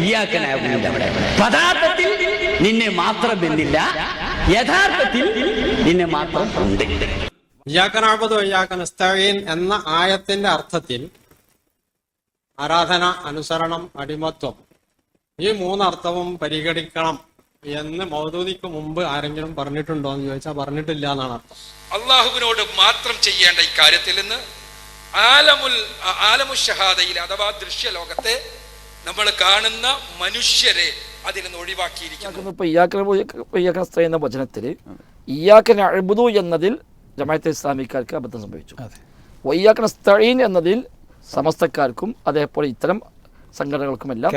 ഇയ്യാക നഅ്ബുദു അവിടെ പദാർത്ഥത്തിൽ നിന്നെ മാത്രം എന്നില്ല, യഥാർത്ഥത്തിൽ നിന്നെ മാത്രം ഉണ്ട്. ഇയ്യാക നഅ്ബുദു വഇയ്യാക നസ്തഈൻ എന്ന ആയത്തിന്റെ അർത്ഥത്തിൽ ആരാധന, അനുസരണം, അടിമത്വം ഈ മൂന്നർത്ഥവും പരിഗണിക്കണം എന്ന് മൗദൂദിക്ക് മുമ്പ് ആരെങ്കിലും പറഞ്ഞിട്ടുണ്ടോ എന്ന് ചോദിച്ചാൽ പറഞ്ഞിട്ടില്ല എന്നാണ് അർത്ഥം. അള്ളാഹുവിനോട് മാത്രം ചെയ്യേണ്ട ഈ കാര്യത്തിൽ നിന്ന് ആലമു ഷഹാദയിൽ അഥവാ ദൃശ്യലോകത്തെ നമ്മൾ കാണുന്ന മനുഷ്യരെ അതിൽ നിന്ന് ഒഴിവാക്കിയിരിക്കുന്നു. ഇപ്പൊ ഇയ്യാക നസ്തഈൻ എന്ന വചനത്തിൽ ഇയ്യാക നഅ്ബുദു എന്നതിൽ ജമാഅത്തെ ഇസ്ലാമിക്കാർക്ക് അബദ്ധം സംഭവിച്ചു. വഇയ്യാക നസ്തഈൻ എന്നതിൽ സമസ്തക്കാർക്കും അതേപോലെ ഇത്തരം സംഘടനകൾക്കുമെല്ലാം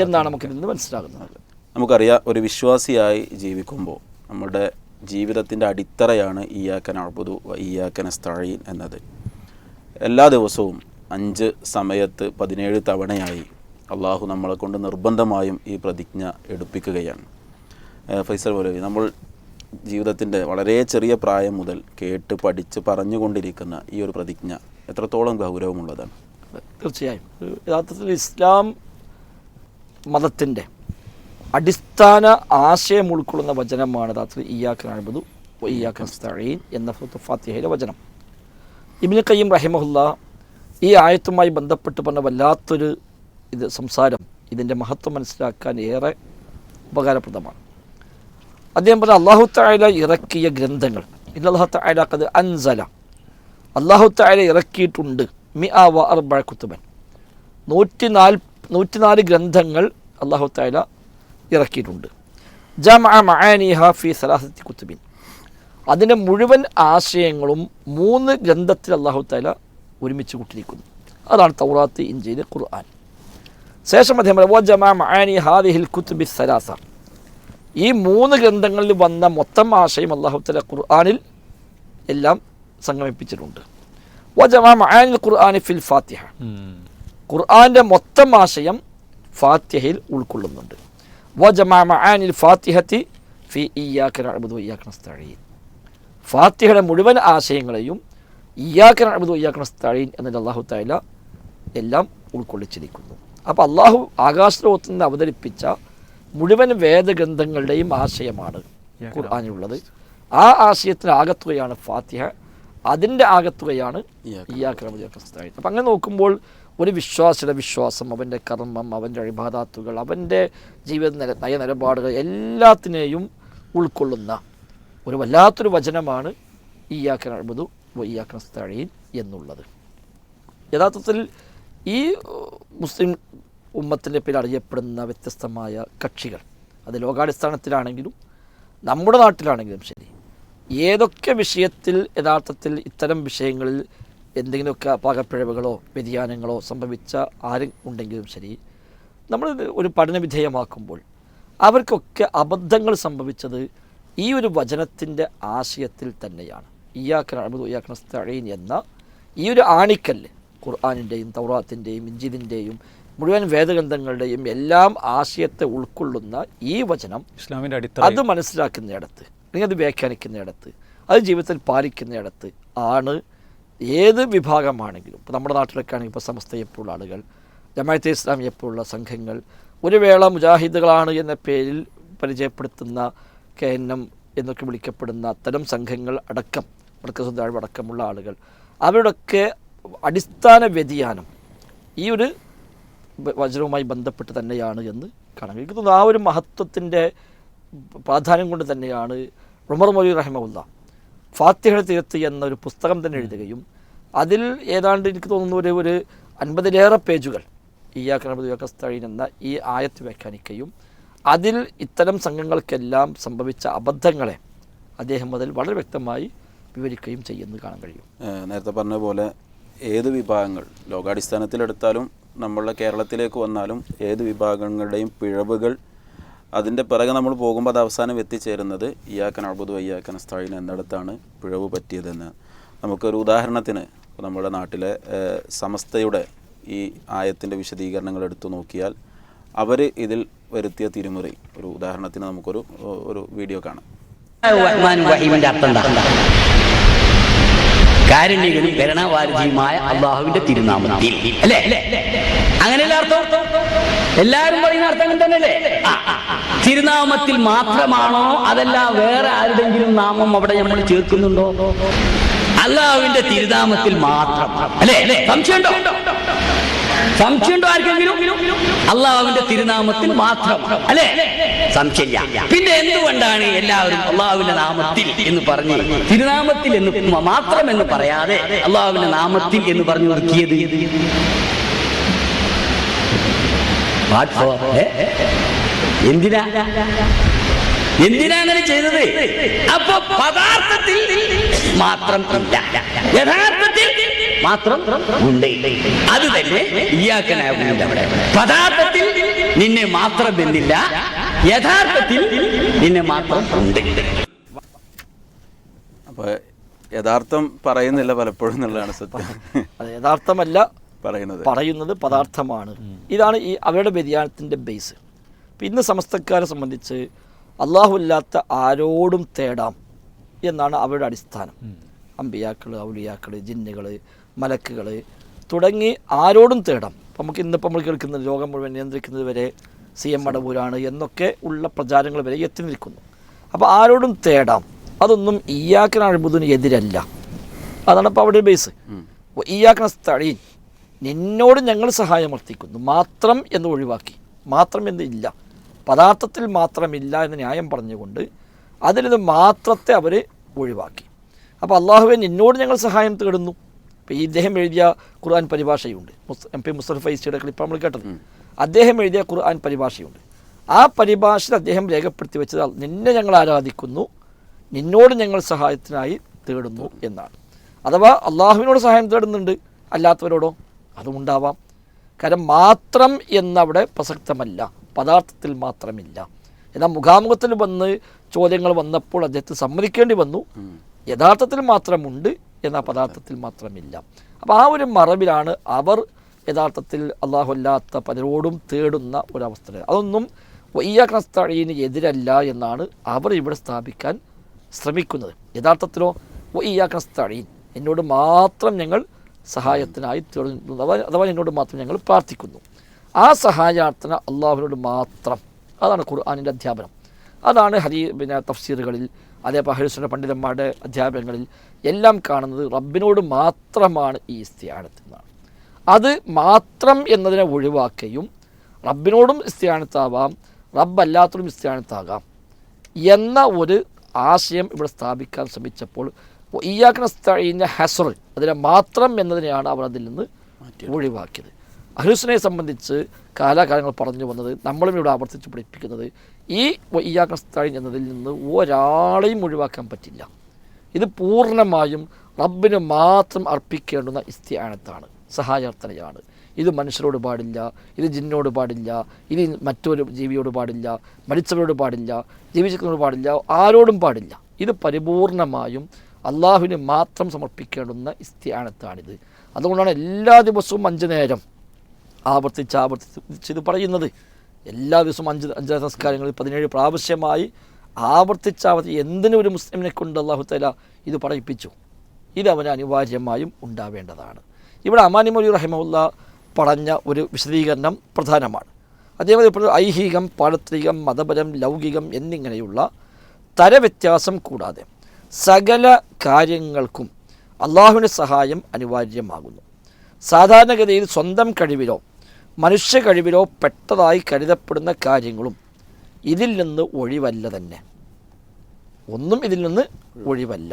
എന്നാണ് നമുക്ക് ഇന്ന് മനസ്സിലാകുന്നത്. നമുക്കറിയാം, ഒരു വിശ്വാസിയായി ജീവിക്കുമ്പോൾ നമ്മുടെ ജീവിതത്തിൻ്റെ അടിത്തറയാണ് ഇയ്യാക നഅ്ബുദു വഇയ്യാക നസ്തഈൻ എന്നത്. എല്ലാ ദിവസവും 5 സമയത്ത് 17 തവണയായി അള്ളാഹു നമ്മളെ കൊണ്ട് നിർബന്ധമായും ഈ പ്രതിജ്ഞ എടുപ്പിക്കുകയാണ്. ഫൈസൽ മൗലവി, നമ്മൾ ജീവിതത്തിൻ്റെ വളരെ ചെറിയ പ്രായം മുതൽ കേട്ട് പഠിച്ച് പറഞ്ഞുകൊണ്ടിരിക്കുന്ന ഈ ഒരു പ്രതിജ്ഞ എത്രത്തോളം ഗൗരവമുള്ളതാണ്? തീർച്ചയായും യഥാർത്ഥത്തിൽ ഇസ്ലാം മതത്തിൻ്റെ അടിസ്ഥാന ആശയം ഉൾക്കൊള്ളുന്ന വചനമാണ് യഥാർത്ഥത്തിൽ ഇയ്യാക നഅ്ബുദു വഇയ്യാക നസ്തഈൻ എന്ന ഫാത്തിഹയിലെ വചനം. ഇബ്നു ഖയ്യിം റഹിമഹുല്ലാ ഈ ആയത്തുമായി ബന്ധപ്പെട്ട് പറഞ്ഞ വല്ലാത്തൊരു സംസാരം ഇതിൻ്റെ മഹത്വം മനസ്സിലാക്കാൻ ഏറെ ഉപകാരപ്രദമാണ്. അദ്ദേഹം പറഞ്ഞ അല്ലാഹു തആല ഇറക്കിയ ഗ്രന്ഥങ്ങൾ, ഇന്നല്ലാഹു തആല ഖദ് അൻസല, അല്ലാഹു തആല ഇറക്കിയിട്ടുണ്ട് 104 കുത്തുബൻ, 104 ഗ്രന്ഥങ്ങൾ അല്ലാഹു തആല ഇറക്കിയിട്ടുണ്ട്. ജമഅ മആനിഹ ഫി 3 കുത്തുബിൻ, അതിൻ്റെ മുഴുവൻ ആശയങ്ങളും 3 ഗ്രന്ഥത്തിൽ അല്ലാഹു തആല ഒരുമിച്ച് കൂട്ടിയിരിക്കുന്നു. അതാണ് തൗറാത്ത്, ഇൻജീൽ, ഖുർആൻ. ശേഷം അദ്ദേഹം വജമഅ മആനി ഹാദിഹിൽ കുത്തുബി 3, ഈ 3 ഗ്രന്ഥങ്ങളിൽ വന്ന മൊത്തം ആശയം അല്ലാഹു തആല ഖുർആനിൽ എല്ലാം സംഗമിപ്പിച്ചിട്ടുണ്ട്. വജമഅ മആനിൽ ഖുർആനി ഫിൽ ഫാത്തിഹ, ഖുർആന്റെ മൊത്തം ആശയം ഫാത്തിഹയിൽ ഉൾക്കൊള്ളുന്നുണ്ട്. വജമഅ മആനിൽ ഫാത്തിഹത്തി ഫി ഇയ്യാക നഅ്ബുദു വഇയ്യാക നസ്തഈൻ, ഫാത്തിഹയുടെ മുഴുവൻ ആശയങ്ങളെയും ഇയ്യാക നഅ്ബുദു വഇയ്യാക നസ്തഈൻ എന്നതിൽ അല്ലാഹു തആല എല്ലാം ഉൾക്കൊള്ളിച്ചിരിക്കുന്നു. അപ്പോൾ അള്ളാഹു ആകാശലോകത്ത് നിന്ന് അവതരിപ്പിച്ച മുഴുവൻ വേദഗ്രന്ഥങ്ങളുടെയും ആശയമാണ് ഖുർആനിലുള്ളത്. ആ ആശയത്തിന് ആകത്തുകയാണ് ഫാത്തിഹ, അതിൻ്റെ ആകത്തുകയാണ് ഇയ്യാക നഅ്ബുദു വഇയ്യാക നസ്തഈൻ. അപ്പം അങ്ങനെ നോക്കുമ്പോൾ ഒരു വിശ്വാസിയുടെ വിശ്വാസം, അവൻ്റെ കർമ്മം, അവൻ്റെ ഇബാദത്തുകൾ, അവൻ്റെ ജീവിത നയനിലപാടുകൾ എല്ലാത്തിനെയും ഉൾക്കൊള്ളുന്ന ഒരു വല്ലാത്തൊരു വചനമാണ് ഇയ്യാക നഅ്ബുദു വഇയ്യാക നസ്തഈൻ എന്നുള്ളത്. യഥാർത്ഥത്തിൽ ഈ മുസ്ലിം ഉമ്മത്തിൻ്റെ പേരിൽ അറിയപ്പെടുന്ന വ്യത്യസ്തമായ കക്ഷികൾ, അത് ലോകാടിസ്ഥാനത്തിലാണെങ്കിലും നമ്മുടെ നാട്ടിലാണെങ്കിലും ശരി, ഏതൊക്കെ വിഷയത്തിൽ യഥാർത്ഥത്തിൽ ഇത്തരം വിഷയങ്ങളിൽ എന്തെങ്കിലുമൊക്കെ പാകപ്പിഴവുകളോ വ്യതിയാനങ്ങളോ സംഭവിച്ച ആരും ഉണ്ടെങ്കിലും ശരി, നമ്മൾ ഒരു പഠനവിധേയമാക്കുമ്പോൾ അവർക്കൊക്കെ അബദ്ധങ്ങൾ സംഭവിച്ചത് ഈ ഒരു വചനത്തിൻ്റെ ആശയത്തിൽ തന്നെയാണ്. ഇയ്യാക നഅ്ബുദു വഇയ്യാക നസ്തഈൻ എന്ന ഈ ഒരു ആണിക്കല്ല്, ഖുർആനിൻ്റെയും തൗറാത്തിൻ്റെയും ഇൻജീലിൻ്റെയും മുഴുവൻ വേദഗ്രന്ഥങ്ങളുടെയും എല്ലാം ആശയത്തെ ഉൾക്കൊള്ളുന്ന ഈ വചനം ഇസ്ലാമിൻ്റെ അടിത്തറ അത് മനസ്സിലാക്കുന്നിടത്ത്, അല്ലെങ്കിൽ അത് വ്യാഖ്യാനിക്കുന്നിടത്ത്, അത് ജീവിതത്തിൽ പാലിക്കുന്നിടത്ത് ആണ് ഏത് വിഭാഗമാണെങ്കിലും, ഇപ്പോൾ നമ്മുടെ നാട്ടിലൊക്കെ ആണെങ്കിൽ ഇപ്പോൾ സമസ്തയെപ്പോലുള്ള ആളുകൾ, ജമാഅത്തെ ഇസ്ലാമിയെപ്പോലുള്ള സംഘങ്ങൾ, ഒരു വേള മുജാഹിദുകളാണ് എന്ന പേരിൽ പരിചയപ്പെടുത്തുന്ന KNM എന്നൊക്കെ വിളിക്കപ്പെടുന്ന അത്തരം സംഘങ്ങൾ അടക്കം, മർക്കസുൽ അടക്കമുള്ള ആളുകൾ, അവരുടെയൊക്കെ അടിസ്ഥാന വ്യതിയാനം ഈ ഒരു വചനവുമായി ബന്ധപ്പെട്ട് തന്നെയാണ് എന്ന് കാണാൻ എനിക്ക് തോന്നുന്നു. ആ ഒരു മഹത്വത്തിൻ്റെ പ്രാധാന്യം കൊണ്ട് തന്നെയാണ് ഉമർ മൗലവി റഹിമഹുല്ലാ ഫാത്തിഹയുടെ തീരത്ത് എന്നൊരു പുസ്തകം തന്നെ എഴുതുകയും അതിൽ ഏതാണ്ട് എനിക്ക് തോന്നുന്നു ഒരു 50-ലേറെ പേജുകൾ ഇയ്യാക നഅ്ബുദു വഇയ്യാക നസ്തഈൻ എന്ന ഈ ആയത്ത് വ്യാഖ്യാനിക്കുകയും അതിൽ ഇത്തരം സംഘങ്ങൾക്കെല്ലാം സംഭവിച്ച അബദ്ധങ്ങളെ അദ്ദേഹം അതിൽ വളരെ വ്യക്തമായി വിവരിക്കുകയും ചെയ്യുന്നത് കാണാൻ കഴിയും. നേരത്തെ പറഞ്ഞ പോലെ ഏത് വിഭാഗങ്ങൾ ലോകാടിസ്ഥാനത്തിലെടുത്താലും നമ്മളുടെ കേരളത്തിലേക്ക് വന്നാലും ഏത് വിഭാഗങ്ങളുടെയും പിഴവുകൾ അതിൻ്റെ പിറകെ നമ്മൾ പോകുമ്പോൾ അത് അവസാനം എത്തിച്ചേരുന്നത് ഇയ്യാക നഅ്ബുദു വഇയ്യാക നസ്തഈൻ എന്നിടത്താണ് പിഴവ് പറ്റിയതെന്ന്. നമുക്കൊരു ഉദാഹരണത്തിന് നമ്മുടെ നാട്ടിലെ സമസ്തയുടെ ഈ ആയത്തിൻ്റെ വിശദീകരണങ്ങൾ എടുത്തു നോക്കിയാൽ അവർ ഇതിൽ വരുത്തിയ തിരുമുറി ഒരു ഉദാഹരണത്തിന് നമുക്കൊരു വീഡിയോ കാണാം. റഹീമിന്റെ അർത്ഥം എന്താ? കാരുണ്യകനും കരുണാവാരിധിയുമായ അല്ലാഹുവിന്റെ തിരുനാമത്തിൽ, അല്ലേ? അങ്ങനെയല്ല അർത്ഥം? എല്ലാവരും പറയുന്ന അർത്ഥം അങ്ങനെ തന്നെയല്ലേ? തിരുനാമത്തിൽ മാത്രമാണോ അതല്ല വേറെ ആരുടെങ്കിലും നാമം അവിടെ നമ്മൾ ചേർക്കുന്നുണ്ടോ? അല്ലാഹുവിന്റെ തിരുനാമത്തിൽ മാത്രം അല്ലേ? സംശയമുണ്ടോ? സംശയമുണ്ടോ ആർക്കെങ്കിലും? അള്ളാഹുവിന്റെ തിരുനാമത്തിൽ മാത്രം അല്ലെ? സംശയമില്ല. പിന്നെ എന്തുകൊണ്ടാണ് എല്ലാവരും അള്ളാഹുവിന്റെ നാമത്തിൽ എന്ന് പറഞ്ഞ് തിരുനാമത്തിൽ എന്ന് മാത്രം എന്ന് പറയാതെ അള്ളാഹുവിന്റെ നാമത്തിൽ എന്ന് പറഞ്ഞു നിർത്തിയത്? എന്തിനാ അങ്ങനെ ചെയ്തത്? അപ്പൊ പദാർത്ഥത്തിൽ മാത്രം ഇല്ല, യഥാർത്ഥത്തിൽ മാത്രം ഉണ്ട്. അത് തന്നെ ഇയ്യാക്കനാകുന്നില്ല. അവിടെ പദാർത്ഥത്തിൽ നിന്നെ മാത്രം എന്നില്ല, യഥാർത്ഥത്തിൽ നിന്നെ മാത്രം ഉണ്ട്. അപ്പൊ യഥാർത്ഥം പറയുന്നില്ല പലപ്പോഴും എന്നുള്ളതാണ് സത്യം. അത് യഥാർത്ഥമല്ല പറയുന്നത് പദാർത്ഥമാണ്. ഇതാണ് ഈ അവരുടെ വ്യതിയാനത്തിൻ്റെ ബേസ്. ഇന്ന് സമസ്തക്കാരെ സംബന്ധിച്ച് അള്ളാഹു അല്ലാത്ത ആരോടും തേടാം എന്നാണ് അവരുടെ അടിസ്ഥാനം. അമ്പിയാക്കൾ, ഔലിയാക്കൾ, ജിന്നുകൾ, മലക്കുകൾ തുടങ്ങി ആരോടും തേടാം. അപ്പം നമുക്ക് ഇന്നിപ്പോൾ നമ്മൾ കേൾക്കുന്നത് ലോകം മുഴുവൻ നിയന്ത്രിക്കുന്നത് വരെ CM മടവൂരാണ് എന്നൊക്കെ ഉള്ള പ്രചാരങ്ങൾ വരെ എത്തി നിൽക്കുന്നു. അപ്പോൾ ആരോടും തേടാം, അതൊന്നും ഇയ്യാക നഅ്ബുദിന് എതിരല്ല. അതാണ് ഇപ്പോൾ അവിടെ ബേസ്. ഇയ്യാക നസ്തഈൻ, നിന്നോട് ഞങ്ങൾ സഹായമർത്ഥിക്കുന്നു മാത്രം എന്ന് ഒഴിവാക്കി. മാത്രം എന്ന് ഇല്ല, പദാർത്ഥത്തിൽ മാത്രമില്ല എന്ന് ന്യായം പറഞ്ഞുകൊണ്ട് അതിൽ നിന്ന് മാത്രത്തെ അവർ ഒഴിവാക്കി. അപ്പോൾ അള്ളാഹുവെ നിന്നോട് ഞങ്ങൾ സഹായം തേടുന്നു. ഇപ്പോൾ ഈ ഇദ്ദേഹം എഴുതിയ ഖുർആൻ പരിഭാഷയുണ്ട്, MP മുസ്തഫ ഫൈസിയുടെ ക്ലിപ്പ് നമ്മൾ കേട്ടത്. അദ്ദേഹം എഴുതിയ ഖുർആൻ പരിഭാഷയുണ്ട്. ആ പരിഭാഷയിൽ അദ്ദേഹം രേഖപ്പെടുത്തി വെച്ചത് നിന്നെ ഞങ്ങൾ ആരാധിക്കുന്നു, നിന്നോട് ഞങ്ങൾ സഹായത്തിനായി തേടുന്നു എന്നാണ്. അഥവാ അള്ളാഹുവിനോട് സഹായം തേടുന്നുണ്ട്, അല്ലാത്തവരോടോ അതും ഉണ്ടാവാം. കാരണം മാത്രം എന്നവിടെ പ്രസക്തമല്ല, പദാർത്ഥത്തിൽ മാത്രമില്ല. എന്നാൽ മുഖാമുഖത്തിൽ വന്ന് ചോദ്യങ്ങൾ വന്നപ്പോൾ അദ്ദേഹത്തിന് സമ്മതിക്കേണ്ടി വന്നു, യഥാർത്ഥത്തിൽ മാത്രമുണ്ട് എന്നാൽ പദാർത്ഥത്തിൽ മാത്രമില്ല. അപ്പോൾ ആ ഒരു മറവിലാണ് അവർ യഥാർത്ഥത്തിൽ അള്ളാഹു അല്ലാത്ത പലരോടും തേടുന്ന ഒരവസ്ഥ. അതൊന്നും ഇയ്യാക നസ്തഈന് എതിരല്ല എന്നാണ് അവർ ഇവിടെ സ്ഥാപിക്കാൻ ശ്രമിക്കുന്നത്. യഥാർത്ഥത്തിലോ ഇയ്യാക നസ്തഈൻ, എന്നോട് മാത്രം ഞങ്ങൾ സഹായത്തിനായി തേടുന്നു, അഥവാ എന്നോട് മാത്രം ഞങ്ങൾ പ്രാർത്ഥിക്കുന്നു. ആ സഹായാർത്ഥന അള്ളാഹുവിനോട് മാത്രം. അതാണ് ഖുർആനിൻ്റെ അധ്യാപനം. അതാണ് തഫ്സീറുകളിൽ അതേപോലെ അഹ്ലുസുന്ന പണ്ഡിതന്മാരുടെ അധ്യാപനങ്ങളിൽ എല്ലാം കാണുന്നത് റബ്ബിനോട് മാത്രമാണ് ഈ ഇസ്തിആനത്ത് എന്നാണ്. അത് മാത്രം എന്നതിനെ ഒഴിവാക്കുകയും റബ്ബിനോടും ഇസ്തിആനത്താവാം, റബ്ബല്ലാത്തതും ഇസ്തിആനത്താകാം എന്ന ഒരു ആശയം ഇവിടെ സ്ഥാപിക്കാൻ ശ്രമിച്ചപ്പോൾ ഇയ്യാക നസ്തഈൻ്റെ ഹസ്ർ, അതിനെ മാത്രം എന്നതിനെയാണ് അവർ അതിൽ നിന്ന് ഒഴിവാക്കിയത്. അഹ്ലുസുന്നയെ സംബന്ധിച്ച് കാലാകാലങ്ങൾ പറഞ്ഞു വന്നത്, നമ്മളും ഇവിടെ ആവർത്തിച്ച് പഠിപ്പിക്കുന്നത്, ഈ ഇയ്യാക നസ്തഈൻ എന്നതിൽ നിന്ന് ഒരാളെയും ഒഴിവാക്കാൻ പറ്റില്ല. ഇത് പൂർണ്ണമായും റബ്ബിന് മാത്രം അർപ്പിക്കേണ്ടുന്ന ഇസ്തിആനത്താണ്, സഹായാർത്ഥനയാണ്. ഇത് മനുഷ്യരോട് പാടില്ല, ഇത് ജിന്നോട് പാടില്ല, ഇത് മറ്റൊരു ജീവിയോട് പാടില്ല, മരിച്ചവരോട് പാടില്ല, ജീവിച്ചിരിക്കുന്നവരോട് പാടില്ല, ആരോടും പാടില്ല. ഇത് പരിപൂർണമായും അള്ളാഹുവിന് മാത്രം സമർപ്പിക്കേണ്ടുന്ന ഇസ്തിആനത്താണിത്. അതുകൊണ്ടാണ് എല്ലാ ദിവസവും 5 നേരം ആവർത്തിച്ച് ഇത് പറയുന്നത്. എല്ലാ ദിവസവും 5 സംസ്കാരങ്ങളിൽ 17 പ്രാവശ്യമായി ആവർത്തിച്ച് എന്തിനും ഒരു മുസ്ലിമിനെ കൊണ്ട് അല്ലാഹു തആല ഇത് പറയിപ്പിച്ചു. ഇത് അവന് അനിവാര്യമായും ഉണ്ടാവേണ്ടതാണ്. ഇവിടെ അമാനി മൗലവി റഹിമഹുല്ലാ പറഞ്ഞ ഒരു വിശദീകരണം പ്രധാനമാണ്. അതേപോലെ ഐഹികം, പാരത്രികം, മതപരം, ലൗകികം എന്നിങ്ങനെയുള്ള തരവ്യത്യാസം കൂടാതെ സകല കാര്യങ്ങൾക്കും അള്ളാഹുവിൻ്റെ സഹായം അനിവാര്യമാകുന്നു. സാധാരണഗതിയിൽ സ്വന്തം കഴിവിലോ മനുഷ്യ കഴിവിലോ പെട്ടതായി കരുതപ്പെടുന്ന കാര്യങ്ങളും ഇതിൽ നിന്ന് ഒഴിവല്ല തന്നെ. ഒന്നും ഇതിൽ നിന്ന് ഒഴിവല്ല.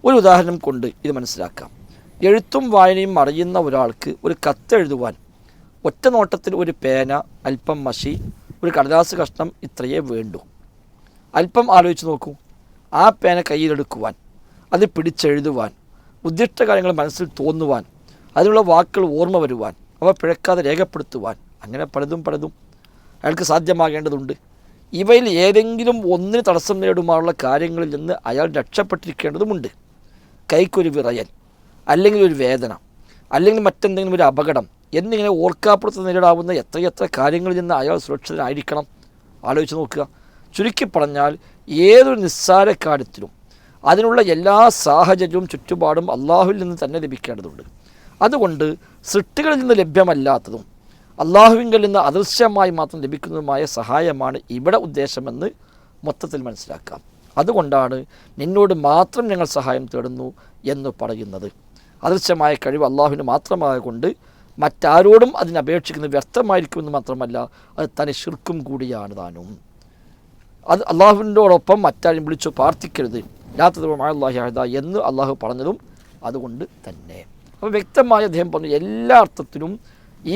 ഒരു ഉദാഹരണം കൊണ്ട് ഇത് മനസ്സിലാക്കാം. എഴുത്തും വായനയും അറിയുന്ന ഒരാൾക്ക് ഒരു കത്തെഴുതുവാൻ ഒറ്റ നോട്ടത്തിൽ ഒരു പേന, അല്പം മഷി, ഒരു കടലാസ് കഷ്ണം ഇത്രയേ വേണ്ടൂ. അല്പം ആലോചിച്ച് നോക്കൂ. ആ പേന കയ്യിലെടുക്കുവാൻ, അത് പിടിച്ചെഴുതുവാൻ, ഉദ്ദിഷ്ട കാര്യങ്ങൾ മനസ്സിൽ തോന്നുവാൻ, അതിനുള്ള വാക്കുകൾ ഓർമ്മ വരുവാൻ, അവ പിഴക്കാതെ രേഖപ്പെടുത്തുവാൻ, അങ്ങനെ പലതും അയാൾക്ക് സാധ്യമാകേണ്ടതുണ്ട്. ഇവയിൽ ഏതെങ്കിലും ഒന്നിന് തടസ്സം നേടുമാറുള്ള കാര്യങ്ങളിൽ നിന്ന് അയാൾ രക്ഷപ്പെട്ടിരിക്കേണ്ടതുമുണ്ട്. കൈക്കൊരു വിറയൽ, അല്ലെങ്കിൽ ഒരു വേദന, അല്ലെങ്കിൽ മറ്റെന്തെങ്കിലും ഒരു അപകടം എന്നിങ്ങനെ ഓർക്കാപ്പുറത്ത് നേരിടാവുന്ന എത്രയെത്ര കാര്യങ്ങളിൽ നിന്ന് അയാൾ സുരക്ഷിതനായിരിക്കണം. ആലോചിച്ച് നോക്കുക. ചുരുക്കി പറഞ്ഞാൽ ഏതൊരു നിസ്സാര കാര്യത്തിലും അതിനുള്ള എല്ലാ സാഹചര്യവും ചുറ്റുപാടും അള്ളാഹുവിൽ നിന്ന് തന്നെ ലഭിക്കേണ്ടതുണ്ട്. അതുകൊണ്ട് സൃഷ്ടികളിൽ നിന്ന് ലഭ്യമല്ലാത്തതും അള്ളാഹുവിങ്കിൽ നിന്ന് അദൃശ്യമായി മാത്രം ലഭിക്കുന്നതുമായ സഹായമാണ് ഇവിടെ ഉദ്ദേശമെന്ന് മൊത്തത്തിൽ മനസ്സിലാക്കാം. അതുകൊണ്ടാണ് നിന്നോട് മാത്രം ഞങ്ങൾ സഹായം തേടുന്നു എന്ന് പറയുന്നത്. അദൃശ്യമായ കഴിവ് അള്ളാഹുവിന് മാത്രമായതുകൊണ്ട് മറ്റാരോടും അതിനപേക്ഷിക്കുന്നത് വ്യർത്ഥമായിരിക്കുമെന്ന് മാത്രമല്ല, അത് തനി ശിർക്കും കൂടിയാണ് താനും. അത് അള്ളാഹുവിനോടൊപ്പം മറ്റാരും വിളിച്ചു പ്രാർത്ഥിക്കരുത്, അല്ലാഹി എന്ന് അള്ളാഹു പറഞ്ഞതും അതുകൊണ്ട് തന്നെ. അപ്പോൾ വ്യക്തമായി അദ്ദേഹം പറഞ്ഞു എല്ലാ അർത്ഥത്തിലും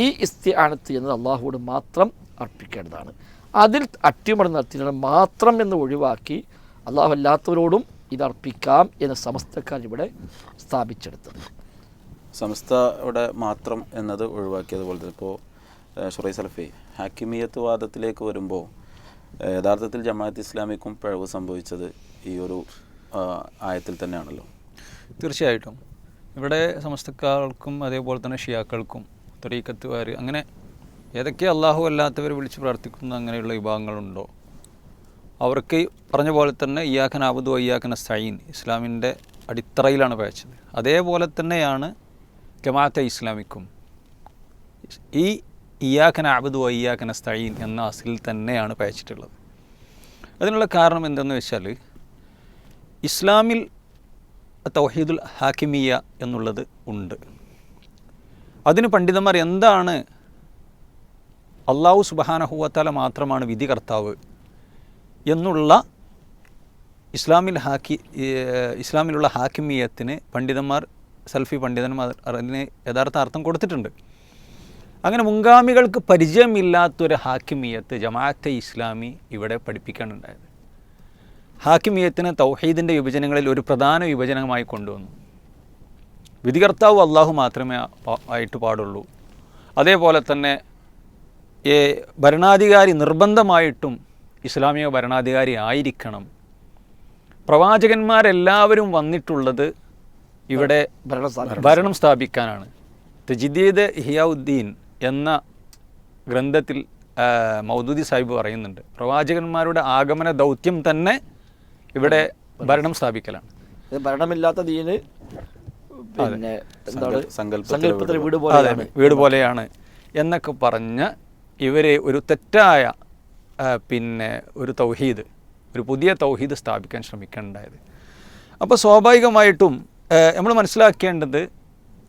ഈ ഇസ്തിആനത്ത് എന്നത് അള്ളാഹുവോട് മാത്രം അർപ്പിക്കേണ്ടതാണ്. അതിൽ അട്ടിമറി നടത്തിയാണ് മാത്രം എന്ന് ഒഴിവാക്കി അള്ളാഹു അല്ലാത്തവരോടും ഇതർപ്പിക്കാം എന്ന് സമസ്തക്കാർ ഇവിടെ സ്ഥാപിച്ചെടുത്തത്. സമസ്തയുടെ മാത്രം എന്നത് ഒഴിവാക്കിയതുപോലെ തന്നെ ഇപ്പോൾ ഷുറൈ സലഫി ഹാക്കിമിയത്ത് വാദത്തിലേക്ക് വരുമ്പോൾ യഥാർത്ഥത്തിൽ ജമാഅത്ത് ഇസ്ലാമിക്കും പിഴവ് സംഭവിച്ചത് ഈ ഒരു ആയത്തിൽ തന്നെയാണല്ലോ. തീർച്ചയായിട്ടും ഇവിടെ സമസ്തക്കാർക്കും അതേപോലെ തന്നെ ഷിയാക്കൾക്കും ത്വരീഖത്തുകാർ അങ്ങനെ ഏതൊക്കെ അള്ളാഹു അല്ലാത്തവർ വിളിച്ച് പ്രാർത്ഥിക്കുന്ന അങ്ങനെയുള്ള വിഭാഗങ്ങളുണ്ടോ അവർക്ക് പറഞ്ഞ പോലെ തന്നെ ഇയ്യാക നഅ്ബുദു വ ഇയ്യാക നസ്തഈൻ ഇസ്ലാമിൻ്റെ അടിത്തറയിലാണ് പഴച്ചത്. അതേപോലെ തന്നെയാണ് ജമാഅത്തെ ഇസ്ലാമിക്കും ഈ ഇയ്യാക നഅ്ബുദു വ ഇയ്യാക നസ്തഈൻ എന്ന അസിൽ തന്നെയാണ് പഴച്ചിട്ടുള്ളത്. അതിനുള്ള കാരണം എന്തെന്ന് വെച്ചാൽ ഇസ്ലാമിൽ തൗഹീദുൽ ഹാക്കിമിയ എന്നുള്ളത് ഉണ്ട്. അതിന് പണ്ഡിതന്മാർ എന്താണ് അള്ളാഹു സുബ്ഹാനഹു വ തആല മാത്രമാണ് വിധികർത്താവ് എന്നുള്ള ഇസ്ലാമിലുള്ള ഹാക്കിമിയത്തിന് പണ്ഡിതന്മാർ സൽഫി പണ്ഡിതന്മാർ അതിന് യഥാർത്ഥ അർത്ഥം കൊടുത്തിട്ടുണ്ട്. അങ്ങനെ മുൻഗാമികൾക്ക് പരിചയമില്ലാത്തൊരു ഹാക്കിമിയത്ത് ജമാഅത്തെ ഇസ്ലാമി ഇവിടെ പഠിപ്പിക്കാനുണ്ടായത്. ഹാക്കിമിയത്തിന് തൗഹീദിൻ്റെ വിഭജനങ്ങളിൽ ഒരു പ്രധാന വിഭജനമായി കൊണ്ടുവന്നു. വിധികർത്താവ് അള്ളാഹു മാത്രമേ ആയിട്ട് പാടുള്ളൂ. അതേപോലെ തന്നെ ഭരണാധികാരി നിർബന്ധമായിട്ടും ഇസ്ലാമിക ഭരണാധികാരി ആയിരിക്കണം. പ്രവാചകന്മാരെല്ലാവരും വന്നിട്ടുള്ളത് ഇവിടെ ഭരണം സ്ഥാപിക്കാനാണ്. തജ്ദീദ് ഇഹ്യാഉദ്ദീൻ എന്ന ഗ്രന്ഥത്തിൽ മൗദൂദി സാഹിബ് പറയുന്നുണ്ട്, പ്രവാചകന്മാരുടെ ആഗമന ദൗത്യം തന്നെ ഇവിടെ ഭരണം സ്ഥാപിക്കലാണ്. ഭരണമില്ലാത്ത ദീന് പിന്നെ സങ്കല്പത്തിൽ വീട് പോലെയാണ് എന്നൊക്കെ പറഞ്ഞ് ഇവരെ ഒരു തെറ്റായ പിന്നെ ഒരു തൗഹീദ്, ഒരു പുതിയ തൗഹീദ് സ്ഥാപിക്കാൻ ശ്രമിക്കേണ്ടത്. അപ്പോൾ സ്വാഭാവികമായിട്ടും നമ്മൾ മനസ്സിലാക്കേണ്ടത്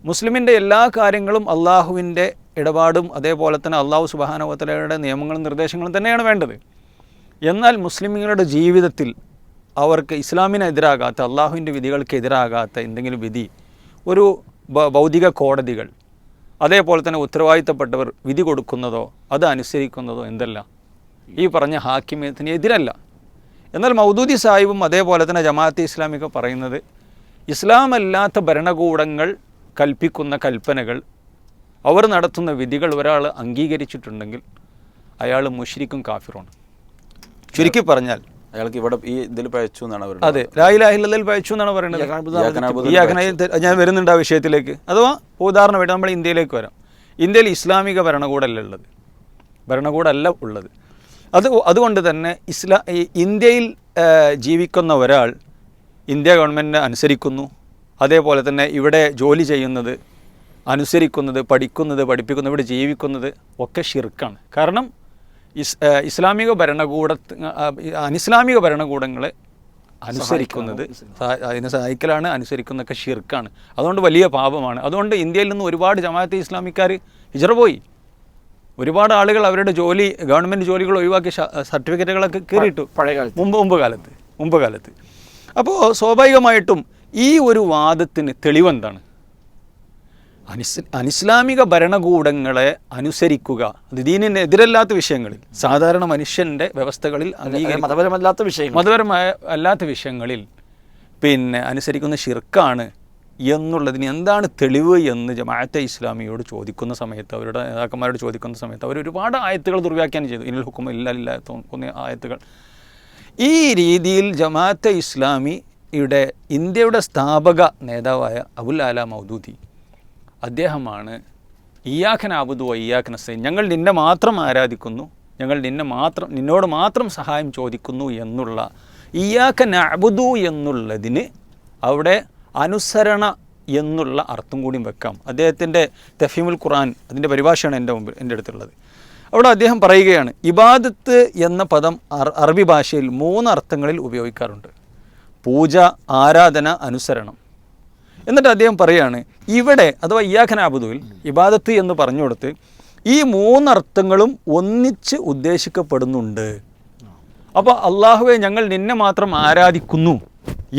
മുസ്ലിമിൻ്റെ എല്ലാ കാര്യങ്ങളും അള്ളാഹുവിൻ്റെ ഇടപാടും അതേപോലെ തന്നെ അള്ളാഹു സുബ്ഹാനഹു വ തആലയുടെ നിയമങ്ങളും നിർദ്ദേശങ്ങളും തന്നെയാണ് വേണ്ടത്. എന്നാൽ മുസ്ലിമുകളുടെ ജീവിതത്തിൽ അവർക്ക് ഇസ്ലാമിനെതിരാകാത്ത അള്ളാഹുവിൻ്റെ വിധികൾക്ക് എതിരാകാത്ത എന്തെങ്കിലും വിധി, ഒരു ഭൗതിക കോടതികൾ, അതേപോലെ തന്നെ ഉത്തരവാദിത്തപ്പെട്ടവർ വിധി കൊടുക്കുന്നതോ അത് അനുസരിക്കുന്നതോ എന്തല്ല ഈ പറഞ്ഞ ഹാക്കിമിയത്തിന് എതിരല്ല. എന്നാൽ മൗദൂദി സാഹിബും അതേപോലെ തന്നെ ജമാഅത്തെ ഇസ്ലാമിക പറയുന്നത് ഇസ്ലാമല്ലാത്ത ഭരണകൂടങ്ങൾ കൽപ്പിക്കുന്ന കൽപ്പനകൾ, അവർ നടത്തുന്ന വിധികൾ ഒരാൾ അംഗീകരിച്ചിട്ടുണ്ടെങ്കിൽ അയാൾ മുശ്രിക്കും കാഫിറുമാണ്. ചുരുക്കി പറഞ്ഞാൽ അയാൾക്ക് ഇവിടെ ഈ ഇതിൽ പഴച്ചു എന്നാണ് അവർ. അതെ, ലാ ഇലാഹ ഇല്ലല്ലാഹ് പഴച്ചു എന്നാണ് പറയുന്നത്. ഞാൻ വരുന്നുണ്ട് ആ വിഷയത്തിലേക്ക്. അഥവാ ഉദാഹരണമായിട്ട് നമ്മൾ ഇന്ത്യയിലേക്ക് വരാം. ഇന്ത്യയിൽ ഇസ്ലാമിക ഭരണകൂടമല്ല ഉള്ളത്. അതുകൊണ്ട് തന്നെ ഇന്ത്യയിൽ ജീവിക്കുന്ന ഒരാൾ ഇന്ത്യ ഗവൺമെൻറ്റിനെ അനുസരിക്കുന്നു, അതേപോലെ തന്നെ ഇവിടെ ജോലി ചെയ്യുന്നത്, അനുസരിക്കുന്നത്, പഠിപ്പിക്കുന്നത്, ഇവിടെ ജീവിക്കുന്നത് ഒക്കെ ഷിർക്കാണ്. കാരണം ഇസ്ലാമിക അനിസ്ലാമിക ഭരണകൂടങ്ങളെ അനുസരിക്കുന്നത്, അതിനെ സഹായിക്കലാണ്, അനുസരിക്കുന്നതൊക്കെ ഷിർക്കാണ്. അതുകൊണ്ട് വലിയ പാപമാണ്. അതുകൊണ്ട് ഇന്ത്യയിൽ നിന്ന് ഒരുപാട് ജമാഅത്തെ ഇസ്ലാമിക്കാർ ഹിജ്റ പോയി. ഒരുപാട് ആളുകൾ അവരുടെ ഗവൺമെൻറ് ജോലികൾ ഒഴിവാക്കി സർട്ടിഫിക്കറ്റുകളൊക്കെ കയറിയിട്ടു മുമ്പ് കാലത്ത്. അപ്പോൾ സ്വാഭാവികമായിട്ടും ഈ ഒരു വാദത്തിന് തെളിവെന്താണ്? അനിസ്ലാമിക ഭരണകൂടങ്ങളെ അനുസരിക്കുക, അത് ദീനിനെതിരല്ലാത്ത വിഷയങ്ങളിൽ, സാധാരണ മനുഷ്യൻ്റെ വ്യവസ്ഥകളിൽ, മതപരമായ അല്ലാത്ത വിഷയങ്ങളിൽ പിന്നെ അനുസരിക്കുന്ന ഷിർക്കാണ് എന്നുള്ളതിന് എന്താണ് തെളിവ് എന്ന് ജമാഅത്തെ ഇസ്ലാമിയോട് ചോദിക്കുന്ന സമയത്ത്, അവരുടെ നേതാക്കന്മാരോട് ചോദിക്കുന്ന സമയത്ത് അവർ ഒരുപാട് ആയത്തുകൾ ദുർവ്യാഖ്യാനം ചെയ്തു. ഇന്നൽ ഹുക്കുമ ഇല്ലാ ലില്ലാഹി തോന്നുന്ന ആയത്തുകൾ. ഈ രീതിയിൽ ജമാഅത്തെ ഇസ്ലാമിയുടെ ഇന്ത്യയുടെ സ്ഥാപക നേതാവായ അബുൽ ആല മൗദൂദി അദ്ദേഹമാണ് ഇയ്യാക നഅ്ബുദു വ ഇയ്യാക നസ്തഈൻ, ഞങ്ങൾ നിന്നെ മാത്രം ആരാധിക്കുന്നു, ഞങ്ങൾ നിന്നോട് മാത്രം സഹായം ചോദിക്കുന്നു എന്നുള്ള ഇയ്യാക നഅ്ബുദു എന്നുള്ളതിന് അവിടെ അനുസരണ എന്നുള്ള അർത്ഥം കൂടിയും വെക്കാം. അദ്ദേഹത്തിൻ്റെ തഫീമുൽ ഖുർആൻ അതിൻ്റെ പരിഭാഷയാണ് എൻ്റെ അടുത്തുള്ളത്. അവിടെ അദ്ദേഹം പറയുകയാണ്, ഇബാദത്ത് എന്ന പദം അറബി ഭാഷയിൽ 3 അർത്ഥങ്ങളിൽ ഉപയോഗിക്കാറുണ്ട്. പൂജ, ആരാധന, അനുസരണം. എന്നിട്ട് അദ്ദേഹം പറയുകയാണ്, ഇവിടെ അഥവാ ഇയ്യാക നഅ്ബുദുവിൽ ഇബാദത്ത് എന്ന് പറഞ്ഞു കൊടുത്ത് ഈ 3 അർത്ഥങ്ങളും ഒന്നിച്ച് ഉദ്ദേശിക്കപ്പെടുന്നുണ്ട്. അപ്പോൾ അള്ളാഹുവെ ഞങ്ങൾ നിന്നെ മാത്രം ആരാധിക്കുന്നു